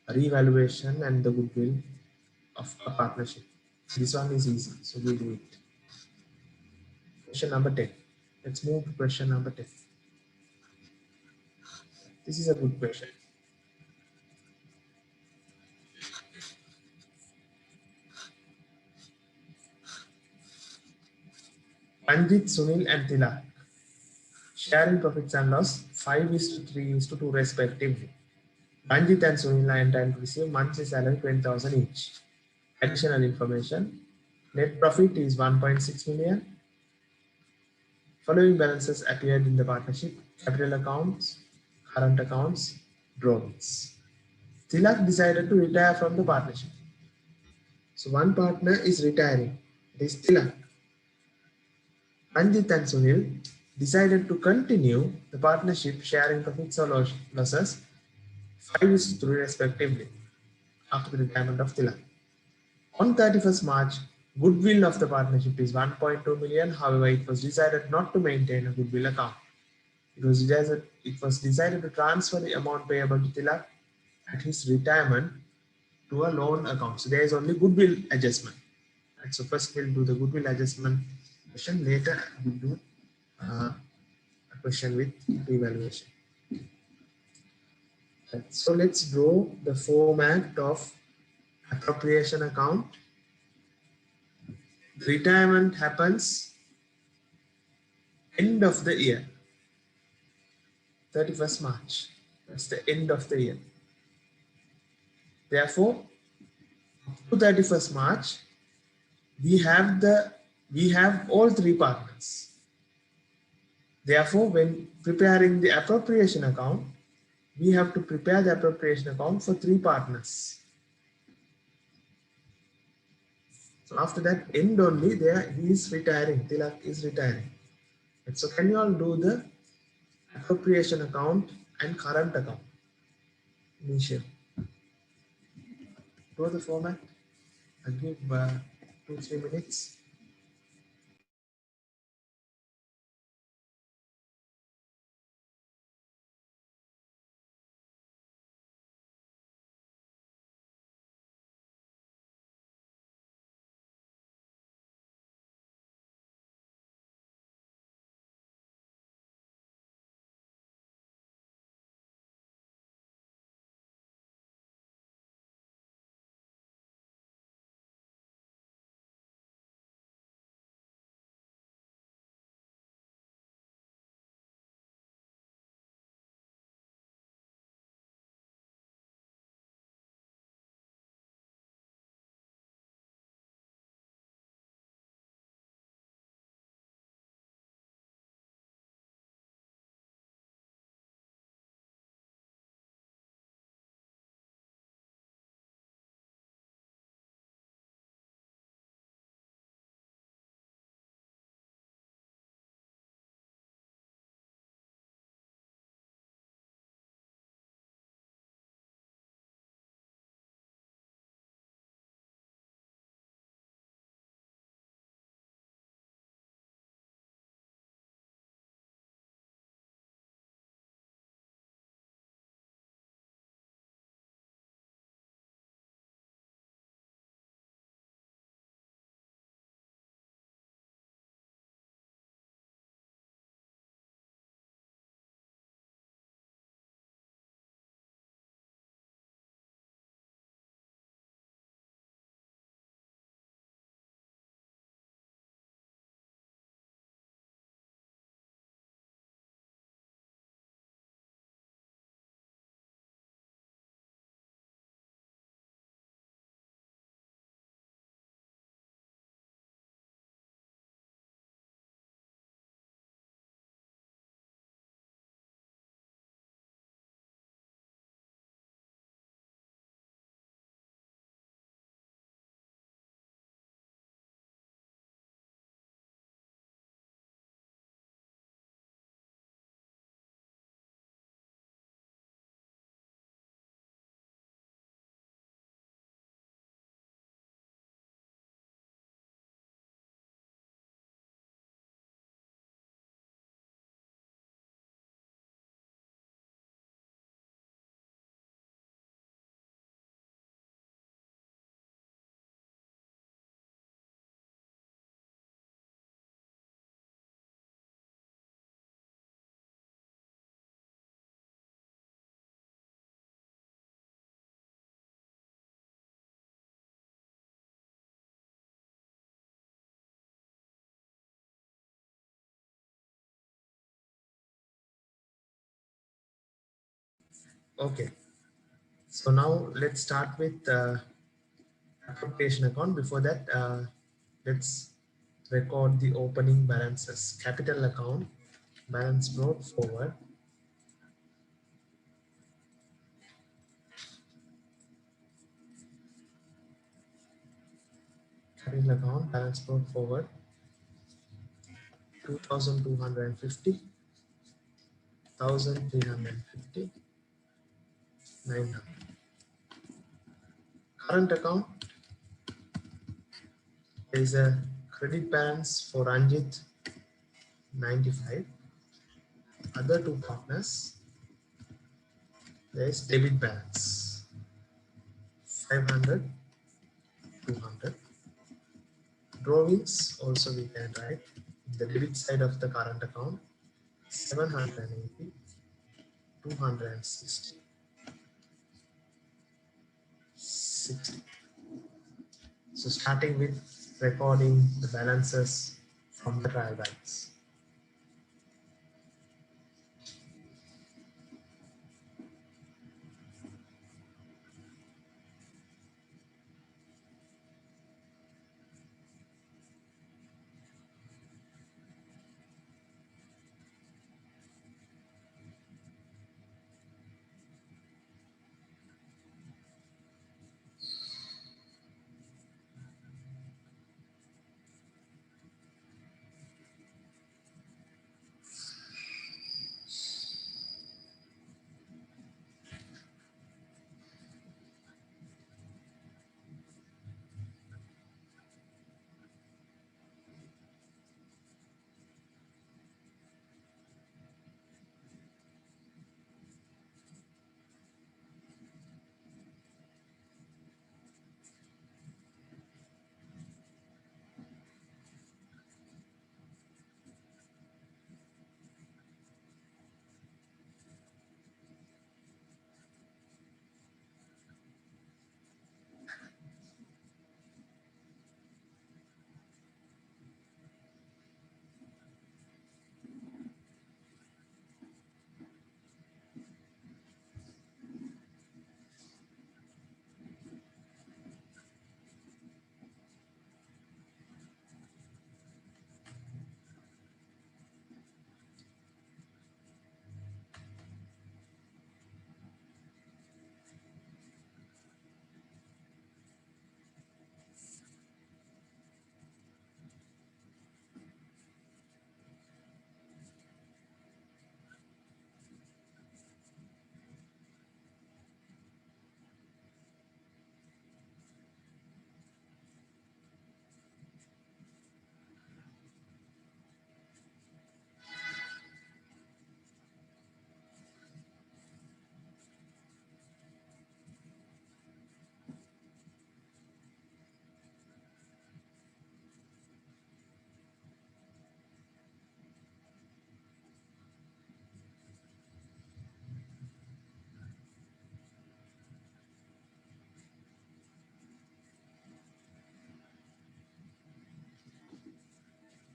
revaluation and the goodwill of a partnership. This one is easy, so we do it. Question number 10. Let's move to question number 10. This is a good question. Manjit, Sunil, and Tilak sharing profits and loss 5:3:2 respectively. Manjit and Sunil are entitled to receive monthly salary 20,000 each. Additional information: net profit is 1.6 million. Following balances appeared in the partnership: capital accounts, current accounts, drawings. Tilak decided to retire from the partnership. So one partner is retiring. It is Tilak. Manjit and Sunil decided to continue the partnership, sharing profits or losses 5:3 respectively after the retirement of Tilak. On 31st March, goodwill of the partnership is 1.2 million. However, it was decided not to maintain a goodwill account. It was decided to transfer the amount payable to Tilak at his retirement to a loan account. So there is only goodwill adjustment. Right? So first we'll do the goodwill adjustment question. Later we'll do a question with revaluation. Right. So let's draw the format of appropriation account. Retirement happens end of the year, 31st March. That's the end of the year. Therefore, to 31st March, we have all three partners. Therefore, when preparing the appropriation account, we have to prepare the appropriation account for three partners. So after that end only, there he is retiring. Tilak is retiring. And so can you all do the appropriation account and current account? Initial. Draw the format. I'll give 2-3 minutes. Okay, so now let's start with appropriation account. Before that, let's record the opening balances. Capital account, balance brought forward. Capital account, balance brought forward, 2,250, 1,350, 900. Current account, there is a credit balance for Ranjit, 95. Other two partners, there is debit balance, 500, 200. Drawings also we can write the debit side of the current account, 780, 260, 60. So starting with recording the balances from the trial balance.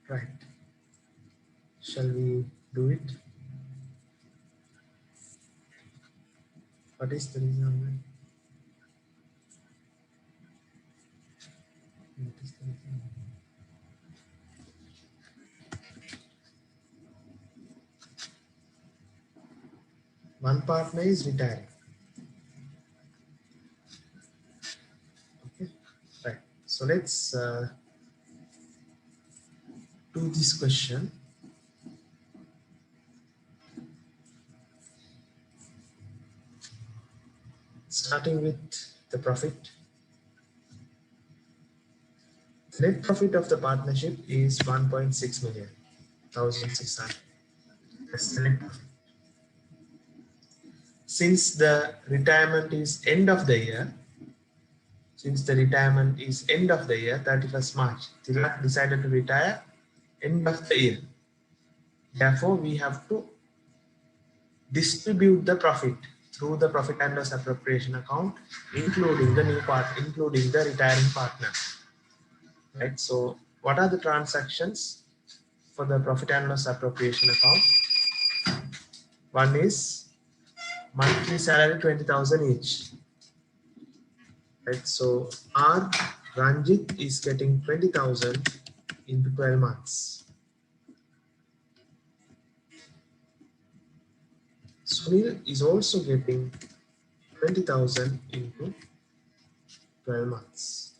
Right. Shall we do it? What is the reason? What is the reason? One partner is retiring. Okay. Right. So let's do this question. Starting with the profit. The net profit of the partnership is 1.6 million, 1,600. That's the net profit. Since the retirement is end of the year, 31st March, Tilak decided to retire end of the year. Therefore, we have to distribute the profit through the profit and loss appropriation account, including the including the retiring partner. Right. So, what are the transactions for the profit and loss appropriation account? One is monthly salary 20,000 each. Right, so R Ranjit is getting 20,000 into 12 months. Sunil is also getting 20,000 into 12 months.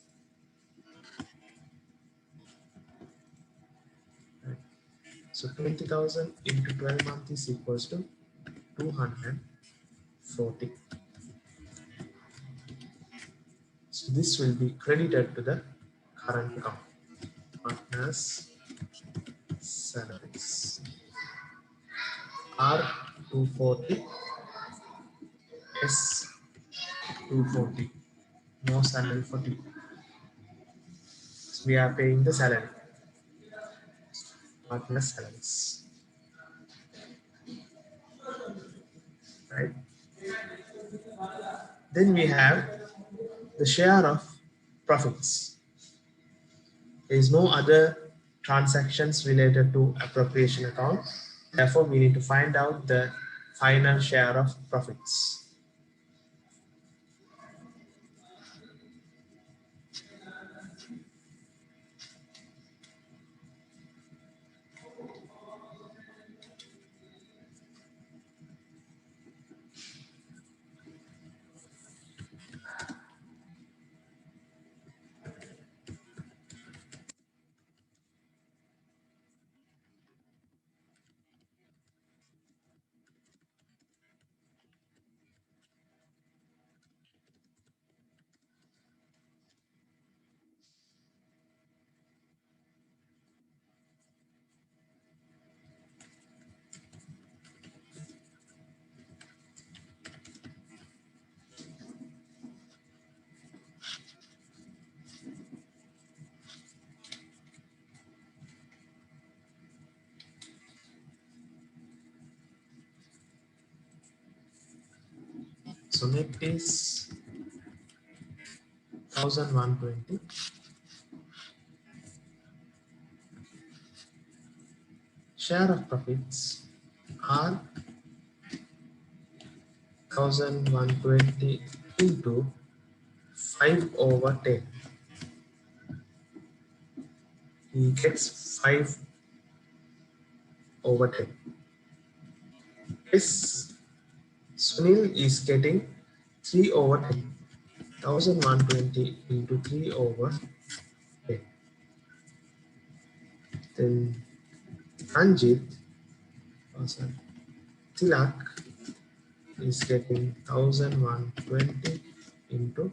Right. So 20,000 into 12 months is equals to 240. So this will be credited to the current account. Partners salaries. R 240, S 240. No salary for T. So we are paying the salary. Partner salaries. Right. Then we have the share of profits. There is no other transactions related to appropriation account. Therefore, we need to find out the final share of profits. So net is 1,120. Share of profits are 1,120 into 5/10. He gets 5/10. Yes, Sunil is getting 3/10. 1,120 into 3/10. Then Ranjit, Tilak is getting 1,120 into,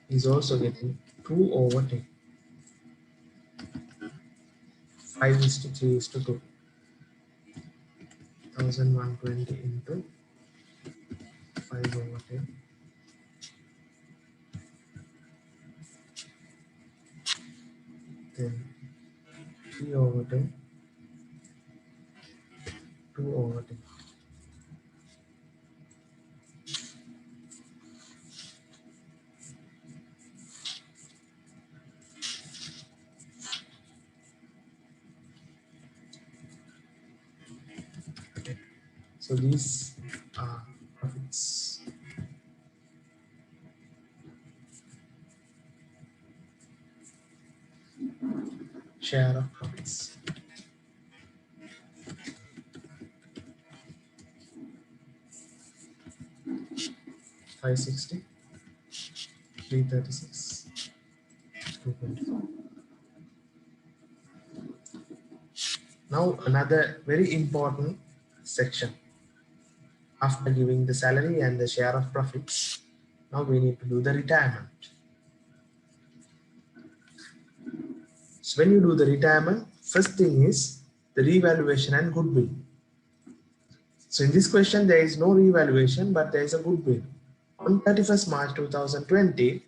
he's also getting 2/10. 5:3:2. 1,120 into 5/10. Then 3/10. 2/10. Okay. So these are profits. Share of profits. $560, $336, $224. Now another very important section. After giving the salary and the share of profits, now we need to do the retirement. So when you do the retirement, first thing is the revaluation and goodwill. So in this question, there is no revaluation, but there is a goodwill. On 31st March 2020,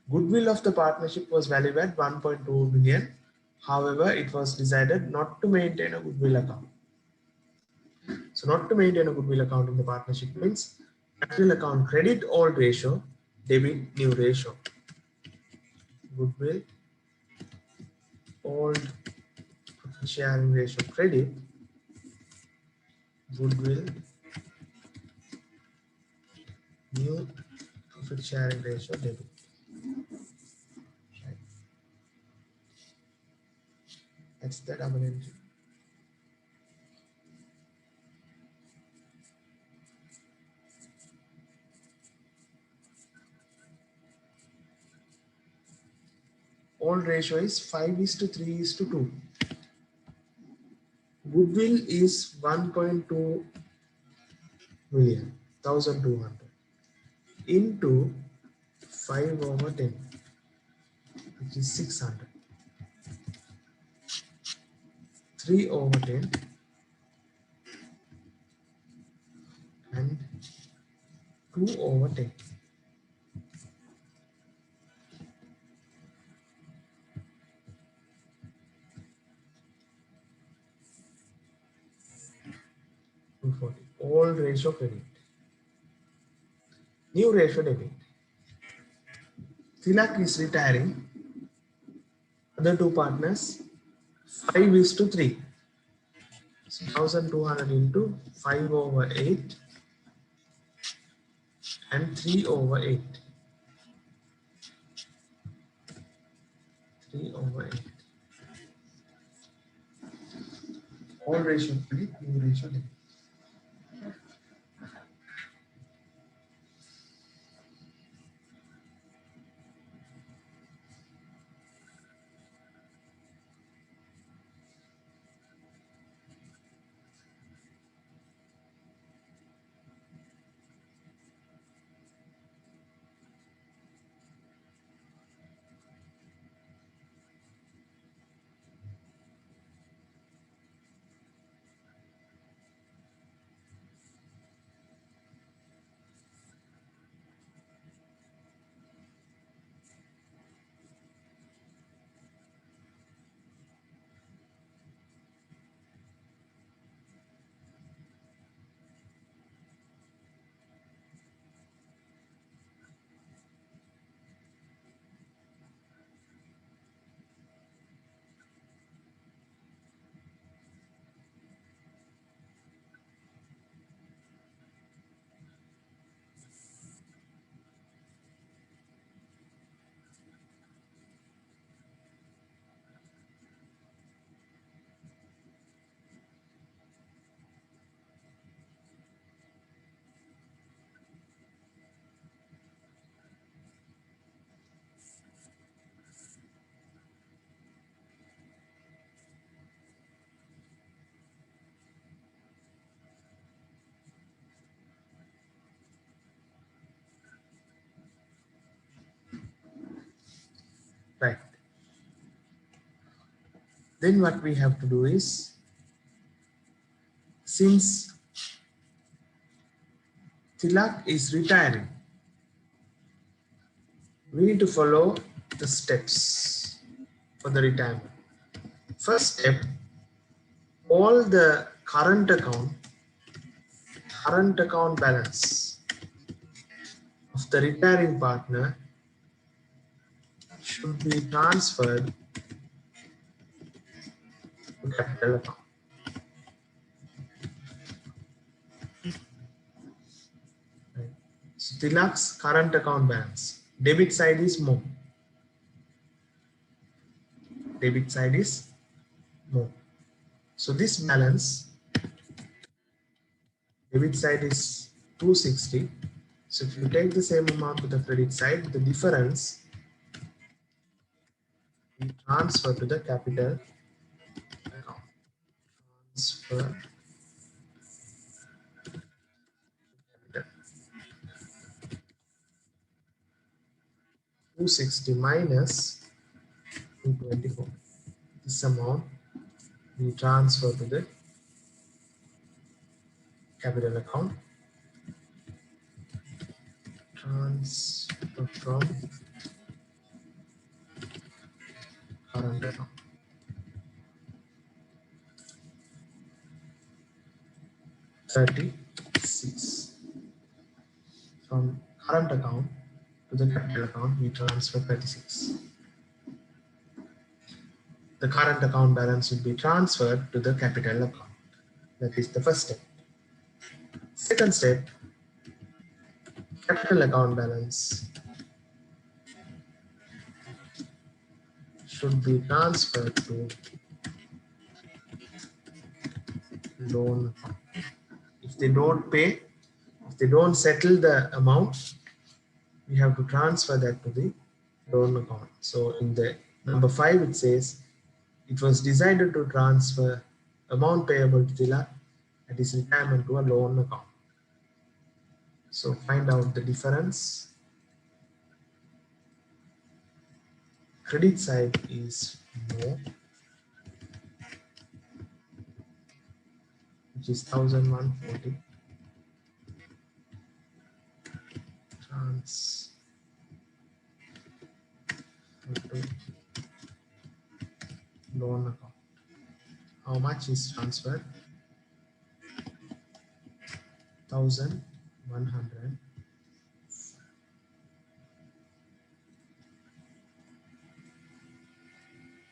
goodwill of the partnership was valued at 1.2 million. However, it was decided not to maintain a goodwill account. So not to maintain a goodwill account in the partnership means capital account credit old ratio, debit new ratio. Goodwill old sharing ratio credit, goodwill New profit sharing ratio debit. Right. That's the double entry. Old ratio is 5:3:2. Goodwill is 1.2 million, 1,200 into 5/10, which is 600. 3/10 and 2/10. Old ratio credit. New ratio debit. Tilak is retiring. Other two partners 5:3. So 1,200 into 5/8 and 3/8. 3/8. Old ratio credit, new ratio debit. Right. Then what we have to do is, since Tilak is retiring, we need to follow the steps for the retirement. First step, all the current account balance of the retiring partner should be transferred to capital account. Right. So Tilak's current account balance, debit side is more. Debit side is more. So this balance, debit side is 260. So if you take the same amount to the credit side, the difference we transfer to the capital account. Transfer capital. 260 minus 224. This amount we transfer to the capital account. Transfer from current account. 36. From current account to the capital account, we transfer 36. The current account balance will be transferred to the capital account. That is the first step. Second step, capital account balance should be transferred to loan account. If they don't pay, if they don't settle the amount, we have to transfer that to the loan account. So in the number 5, it says it was decided to transfer amount payable to Tila at his retirement to a loan account. So find out the difference. Credit side is more, which is 1140. Transfer to loan account. How much is transferred? 1100.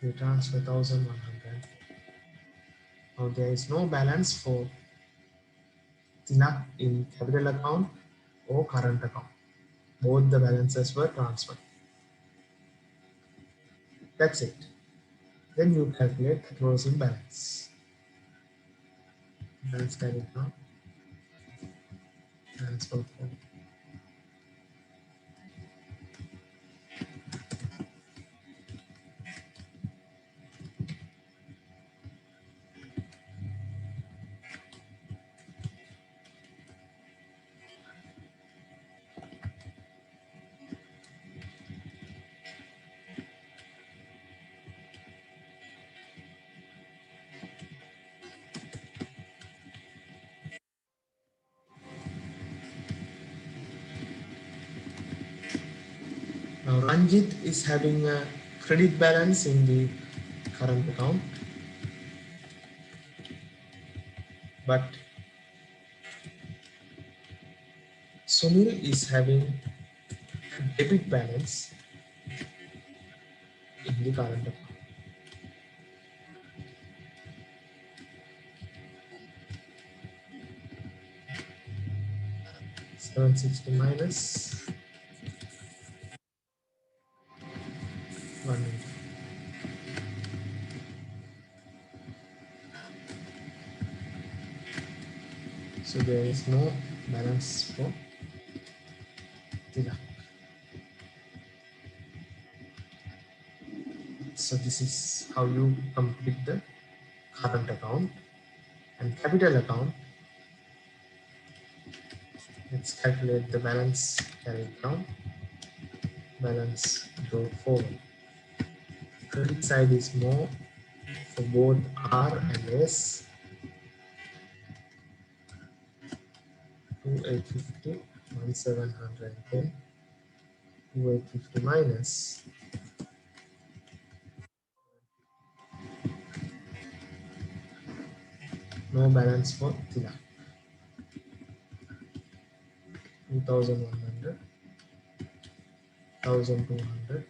We transfer 1100. Now there is no balance for Tilak in capital account or current account. Both the balances were transferred. That's it. Then you calculate the closing balance. Balance carried now. Transfer form. Now Ranjit is having a credit balance in the current account, but Sunil is having a debit balance in the current account. 760 minus 180. So there is no balance for Tilak. So this is how you complete the current account and capital account. Let's calculate the balance carried down. Balance go forward. Credit side is more for both R and S. 2850, 1710, 2850 minus no balance for Tilak. 2100, 1200.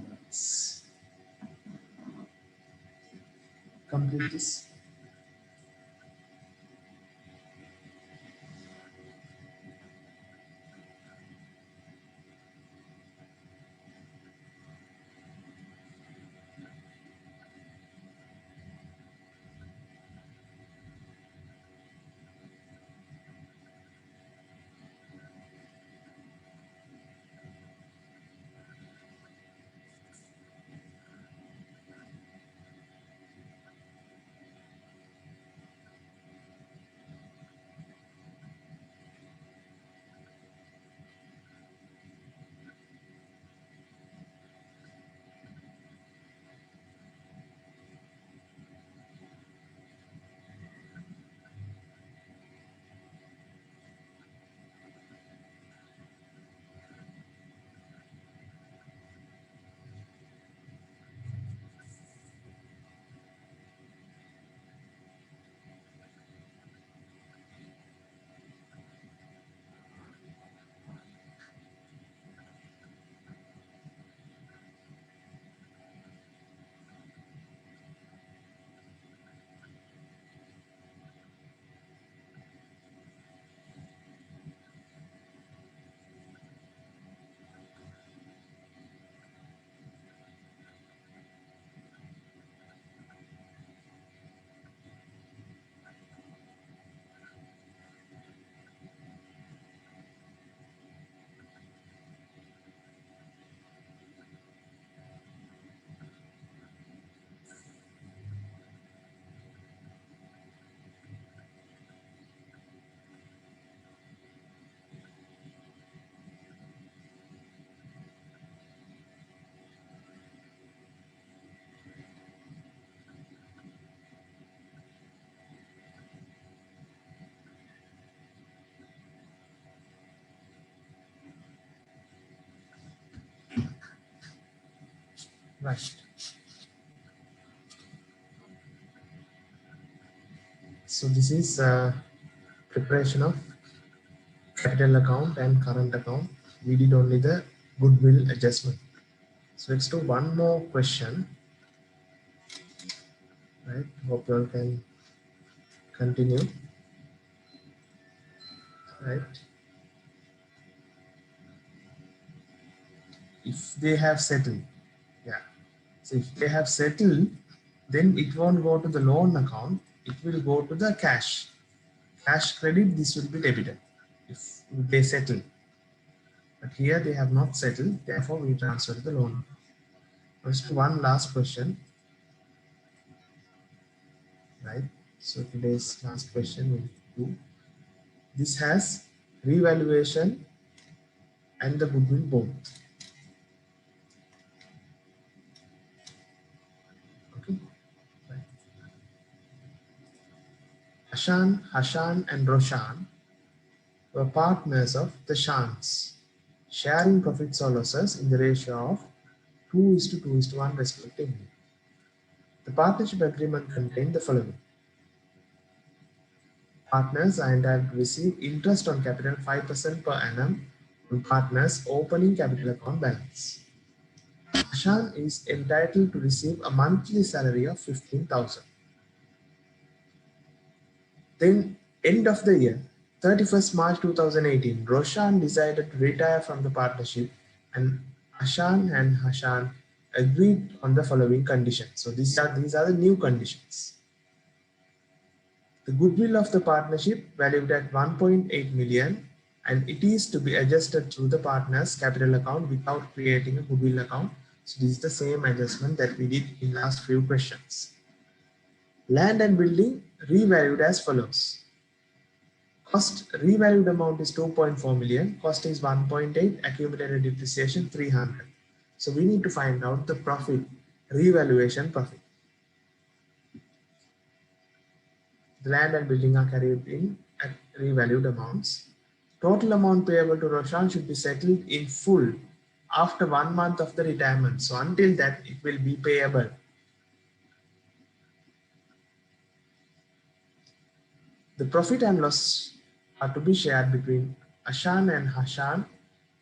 Let's complete this. Right. So this is preparation of capital account and current account. We did only the goodwill adjustment. So let's do one more question. Right. Hope you all can continue. Right. If they have settled, yeah. So if they have settled, then it won't go to the loan account. It will go to the cash. Cash credit, this will be debited if they settle. But here they have not settled, therefore we transfer to the loan. Just one last question, right? So today's last question will do. This has revaluation and the goodwill both. Okay. Right. Hashan and Roshan were partners of the Shans, sharing profits or losses in the ratio of 2:2:1 respectively. The partnership agreement contained the following. Partners are entitled to receive interest on capital 5% per annum on partners' opening capital account balance. Ashan is entitled to receive a monthly salary of 15,000. Then, end of the year, 31st March 2018, Roshan decided to retire from the partnership, and Ashan and Hashan agreed on the following conditions. So these are the new conditions. The goodwill of the partnership valued at 1.8 million, and it is to be adjusted through the partner's capital account without creating a goodwill account. So this is the same adjustment that we did in last few questions. Land and building revalued as follows. Cost revalued amount is 2.4 million, cost is 1.8, accumulated depreciation 300. So we need to find out the profit, revaluation profit. The land and building are carried in at revalued amounts. Total amount payable to Roshan should be settled in full after 1 month of the retirement. So until that, it will be payable. The profit and loss are to be shared between Ashan and Hashan,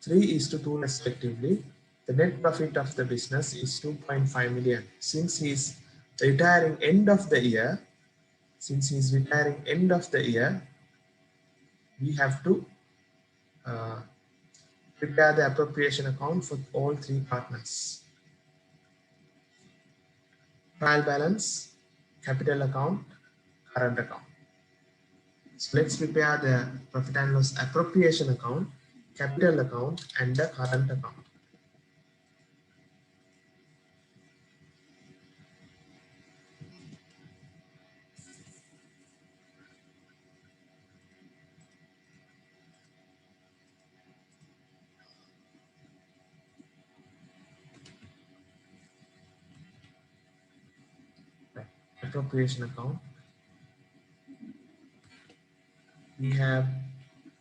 3:2 respectively. The net profit of the business is 2.5 million. Since he is retiring end of the year, we have to uh, prepare the appropriation account for all three partners. Trial balance, capital account, current account. So let's prepare the profit and loss appropriation account, capital account, and the current account. Right. Appropriation account. We have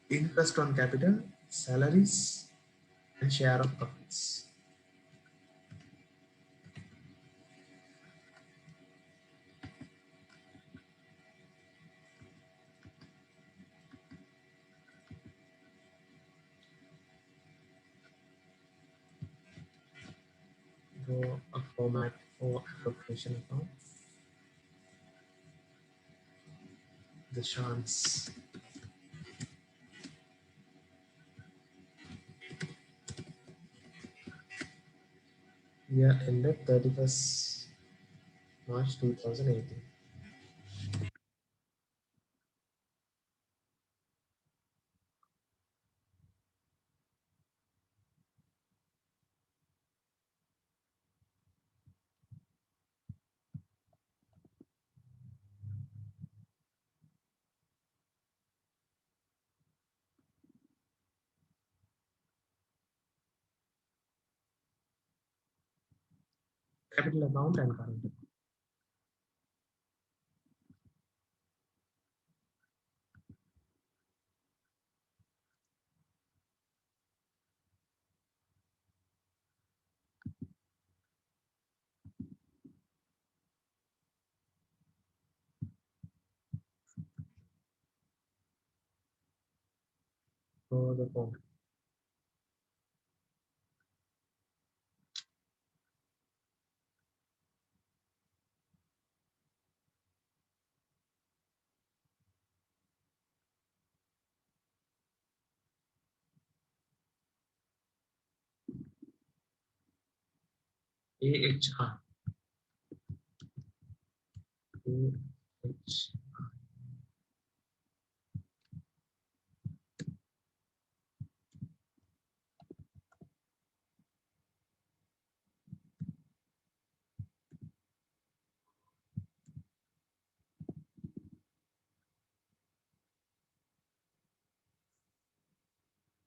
interest on capital, salaries, and share of profits. Draw a format for appropriation account. The chance. Year ended 31st March 2018. Capital account and current account. for the form. AHR. AHR.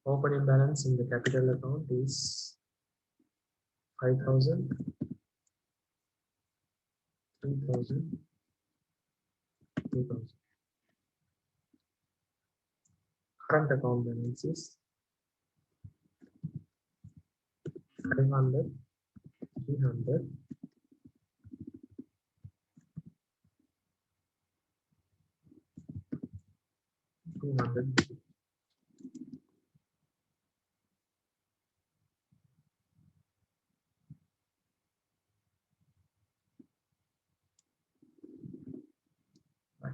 Opening balance in the capital account is 5,000, 3,000, 2,000. Current account balance is 500, 300, 200. Right.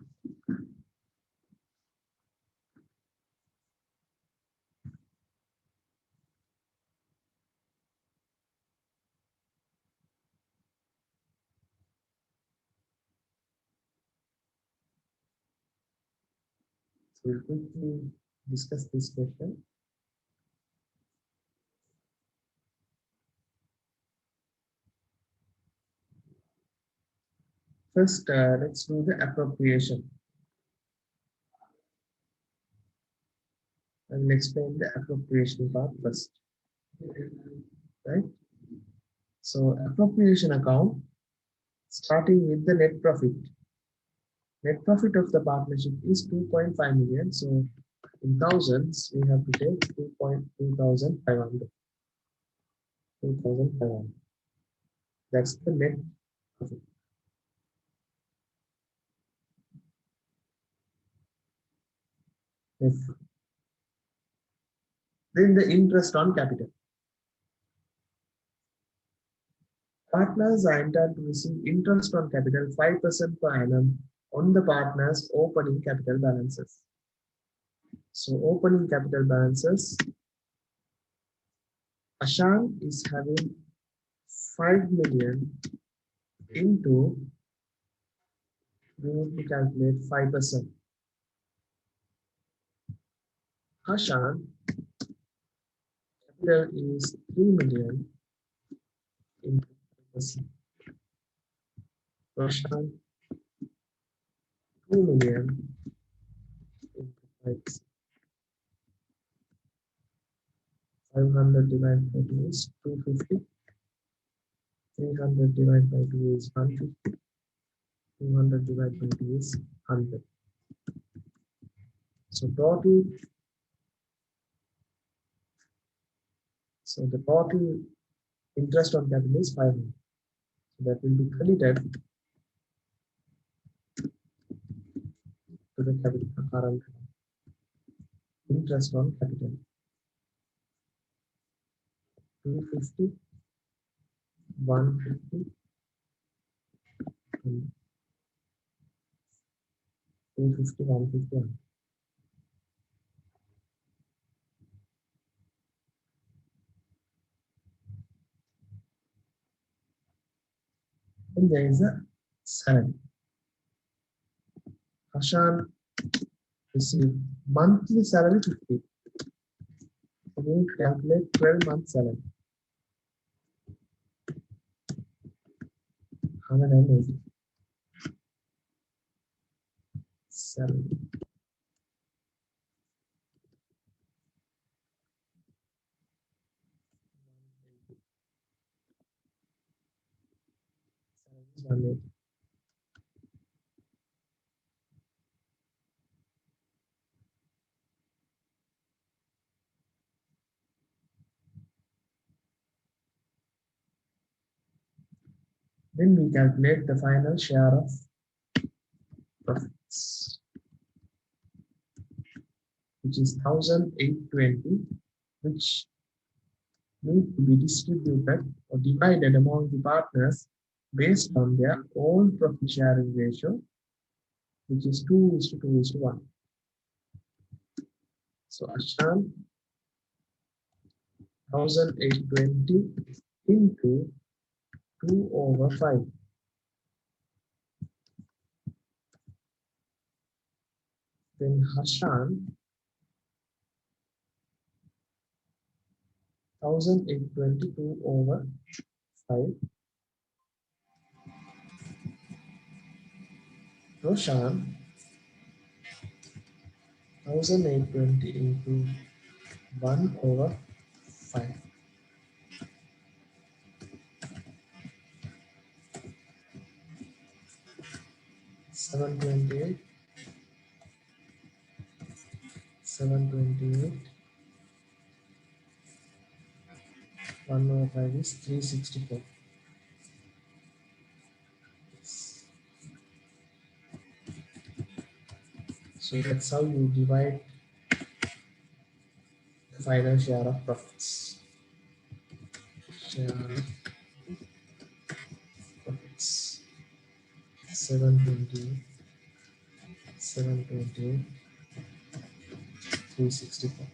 So we'll quickly discuss this question. First, let's do the appropriation. I will explain the appropriation part first. Right? So appropriation account, starting with the net profit. Net profit of the partnership is 2.5 million. So in thousands, we have to take 2,500. 2,500. That's the net profit. Yes. Then the interest on capital. Partners are entitled to receive interest on capital 5% per annum on the partner's opening capital balances. So opening capital balances, Ashan is having 5 million into, we need to calculate 5%. Ashan capital is 3 million into 5%. Ashan 2 million into 5%. 500 divided by 2 is 250. 300 divided by 2 is 150. 200 divided by 2 is 100. So the total interest on capital is 500. So that will be credited to the capital current interest on capital. 250, 150, and 250, 150. And there is a salary. Ashan received monthly salary 50. So we calculate 12 month salary. 180. Salary. Salary is 180. Then we calculate the final share of profits. which is 1820, which need to be distributed or divided among the partners based on their own profit sharing ratio, which is 2:2:1. So Ashan 1820 into 2/5. Then Hashan 1822/5. Roshan 1820 into 1/5. 728. 728. 1/5 is 364. So that's how you divide the final share of profits. Share of profits. 720. 728. 364.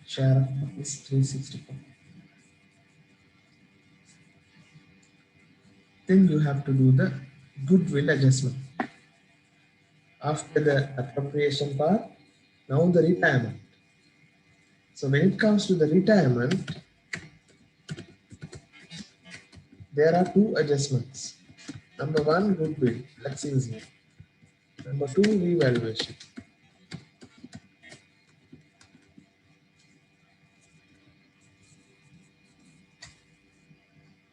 Share of profits 364. Then you have to do the goodwill adjustment. After the appropriation part, now the retirement. So when it comes to the retirement, there are two adjustments. Number one, goodwill, that's easy. Number two, revaluation.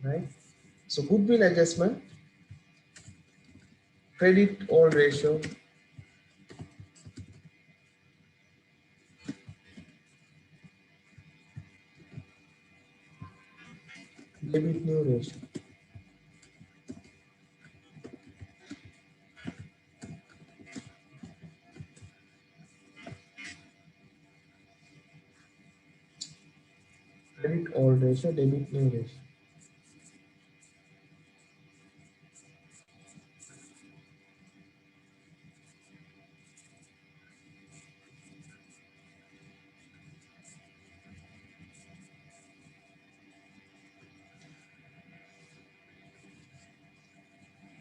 Right? So goodwill adjustment, credit all ratio, debit new ratio. Credit all ratio, debit new ratio.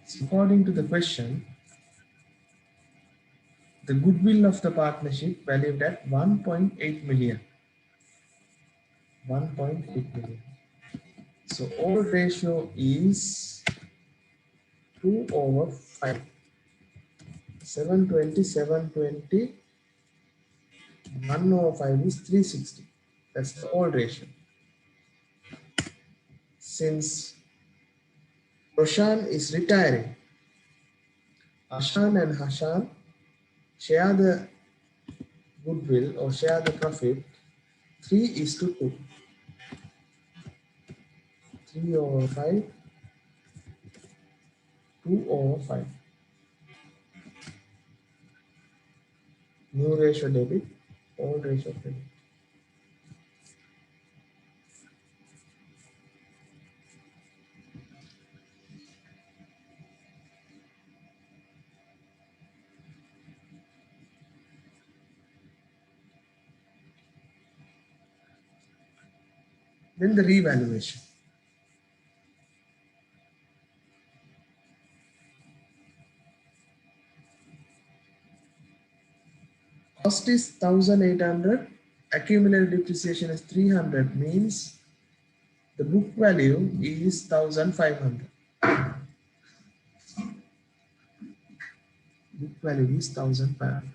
So according to the question, the goodwill of the partnership valued at 1.8 million. 1.8 million. So old ratio is 2/5. 720, 720, 1/5 is 360. That's the old ratio. Since Roshan is retiring, Ashan and Hashan share the goodwill or share the profit 3:2. 3/5, 2/5. New ratio debit, old ratio credit. Then the revaluation. Cost is 1,800, accumulated depreciation is 300, means the book value is 1,500. Book value is 1,500.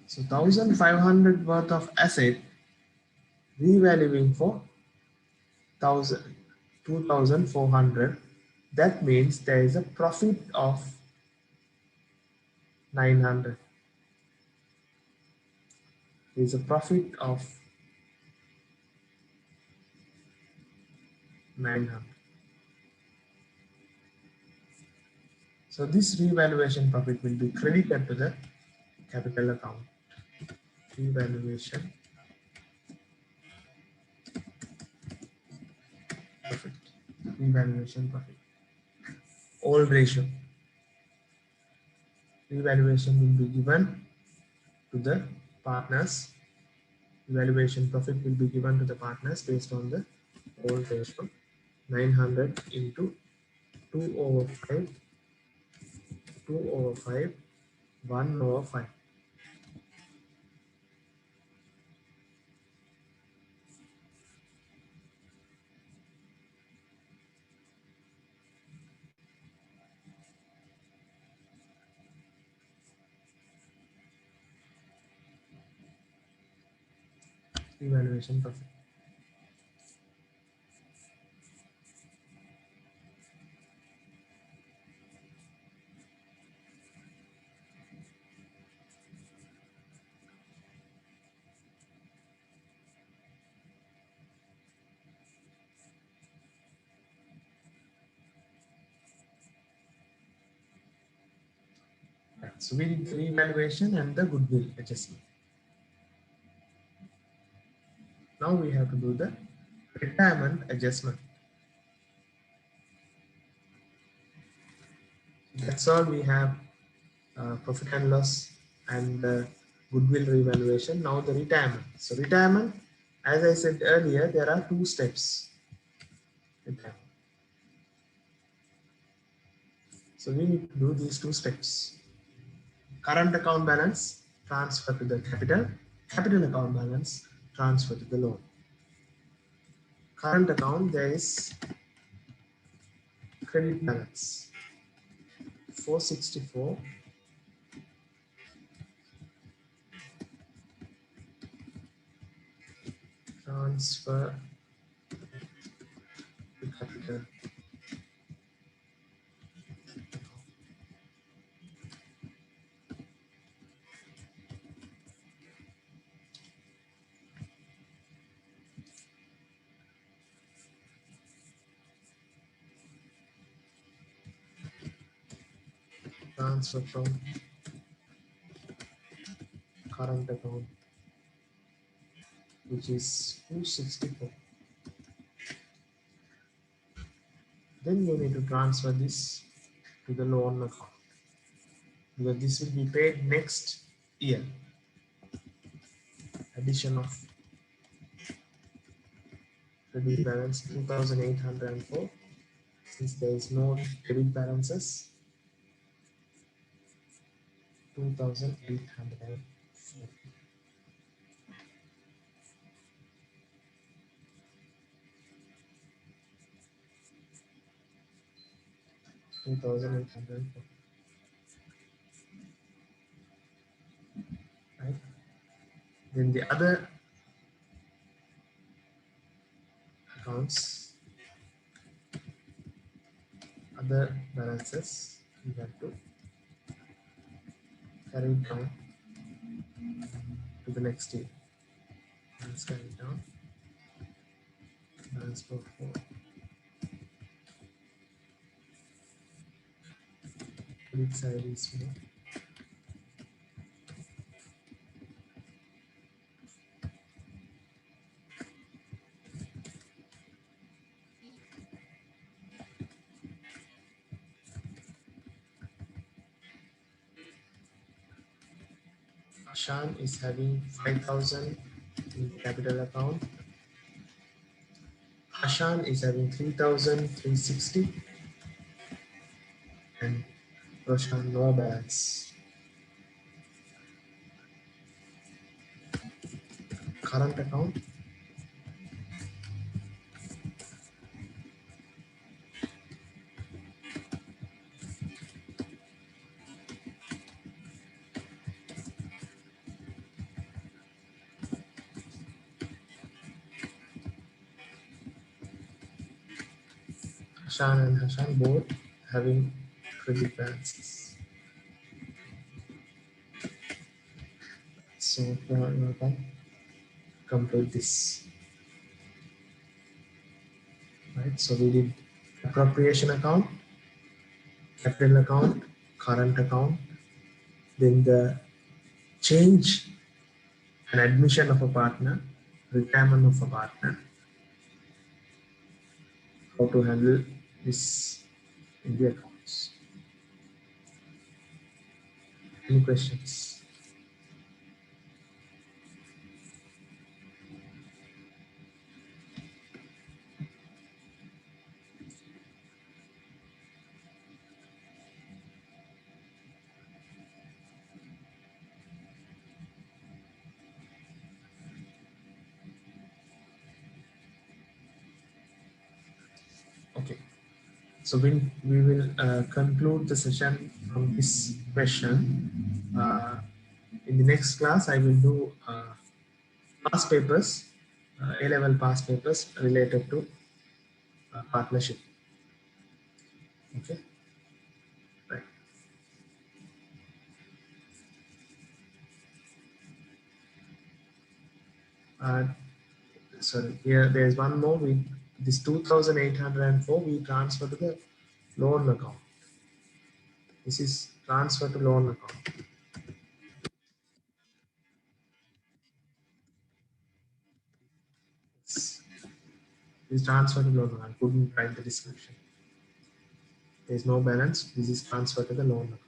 So 1,500 worth of asset revaluing for 2,400, That means there is a profit of 900. There is a profit of 900. So this revaluation profit will be credited to the capital account. Revaluation profit. Revaluation profit. Old ratio. Revaluation will be given to the partners. Revaluation profit will be given to the partners based on the old ratio. 900 into 2 over 5, 2 over 5, 1 over 5. Revaluation profit. Right. So we did the revaluation and the goodwill adjustment. Now we have to do the retirement adjustment. That's all we have. Profit and loss and goodwill revaluation. Now the retirement. So retirement, as I said earlier, there are two steps. Retirement. So we need to do these two steps. Current account balance, transfer to the capital. Capital account balance, transfer to the loan. Current account, there is credit balance, 464. Transfer to capital. Transfer from current account, which is 264. Then you need to transfer this to the loan account, because this will be paid next year. Addition of credit balance 2804. Since there is no credit balances, 2804. 2804. Right? Then the other accounts, other balances, we have to carry it down to the next year. Let's carry it down. Balance for 4. Credit side is more. Ashan is having 5,000 in capital account. Ashan is having 3,360 and Roshan no balance. Current account, Hashan and Hashan both having credit balances. So you can complete this. Right. So we did appropriation account, capital account, current account, then the change and admission of a partner, retirement of a partner, how to handle this in the accounts. Any questions? Okay. So we will conclude the session from this question. In the next class, I will do past papers, A-level past papers related to partnership. Okay, right. Uh, Sorry, here there is one more. We this 2,804 we transfer to the loan account. This is transfer to loan account. This transfer to loan account. Couldn't write the description. There is no balance. This is transfer to the loan account.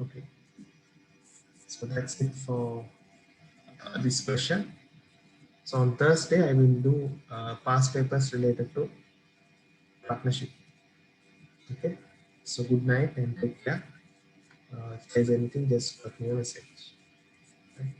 Okay. So that's it for this question. So on Thursday, I will do past papers related to partnership. Okay. So good night and take care. If there's anything, just drop me a message. Okay?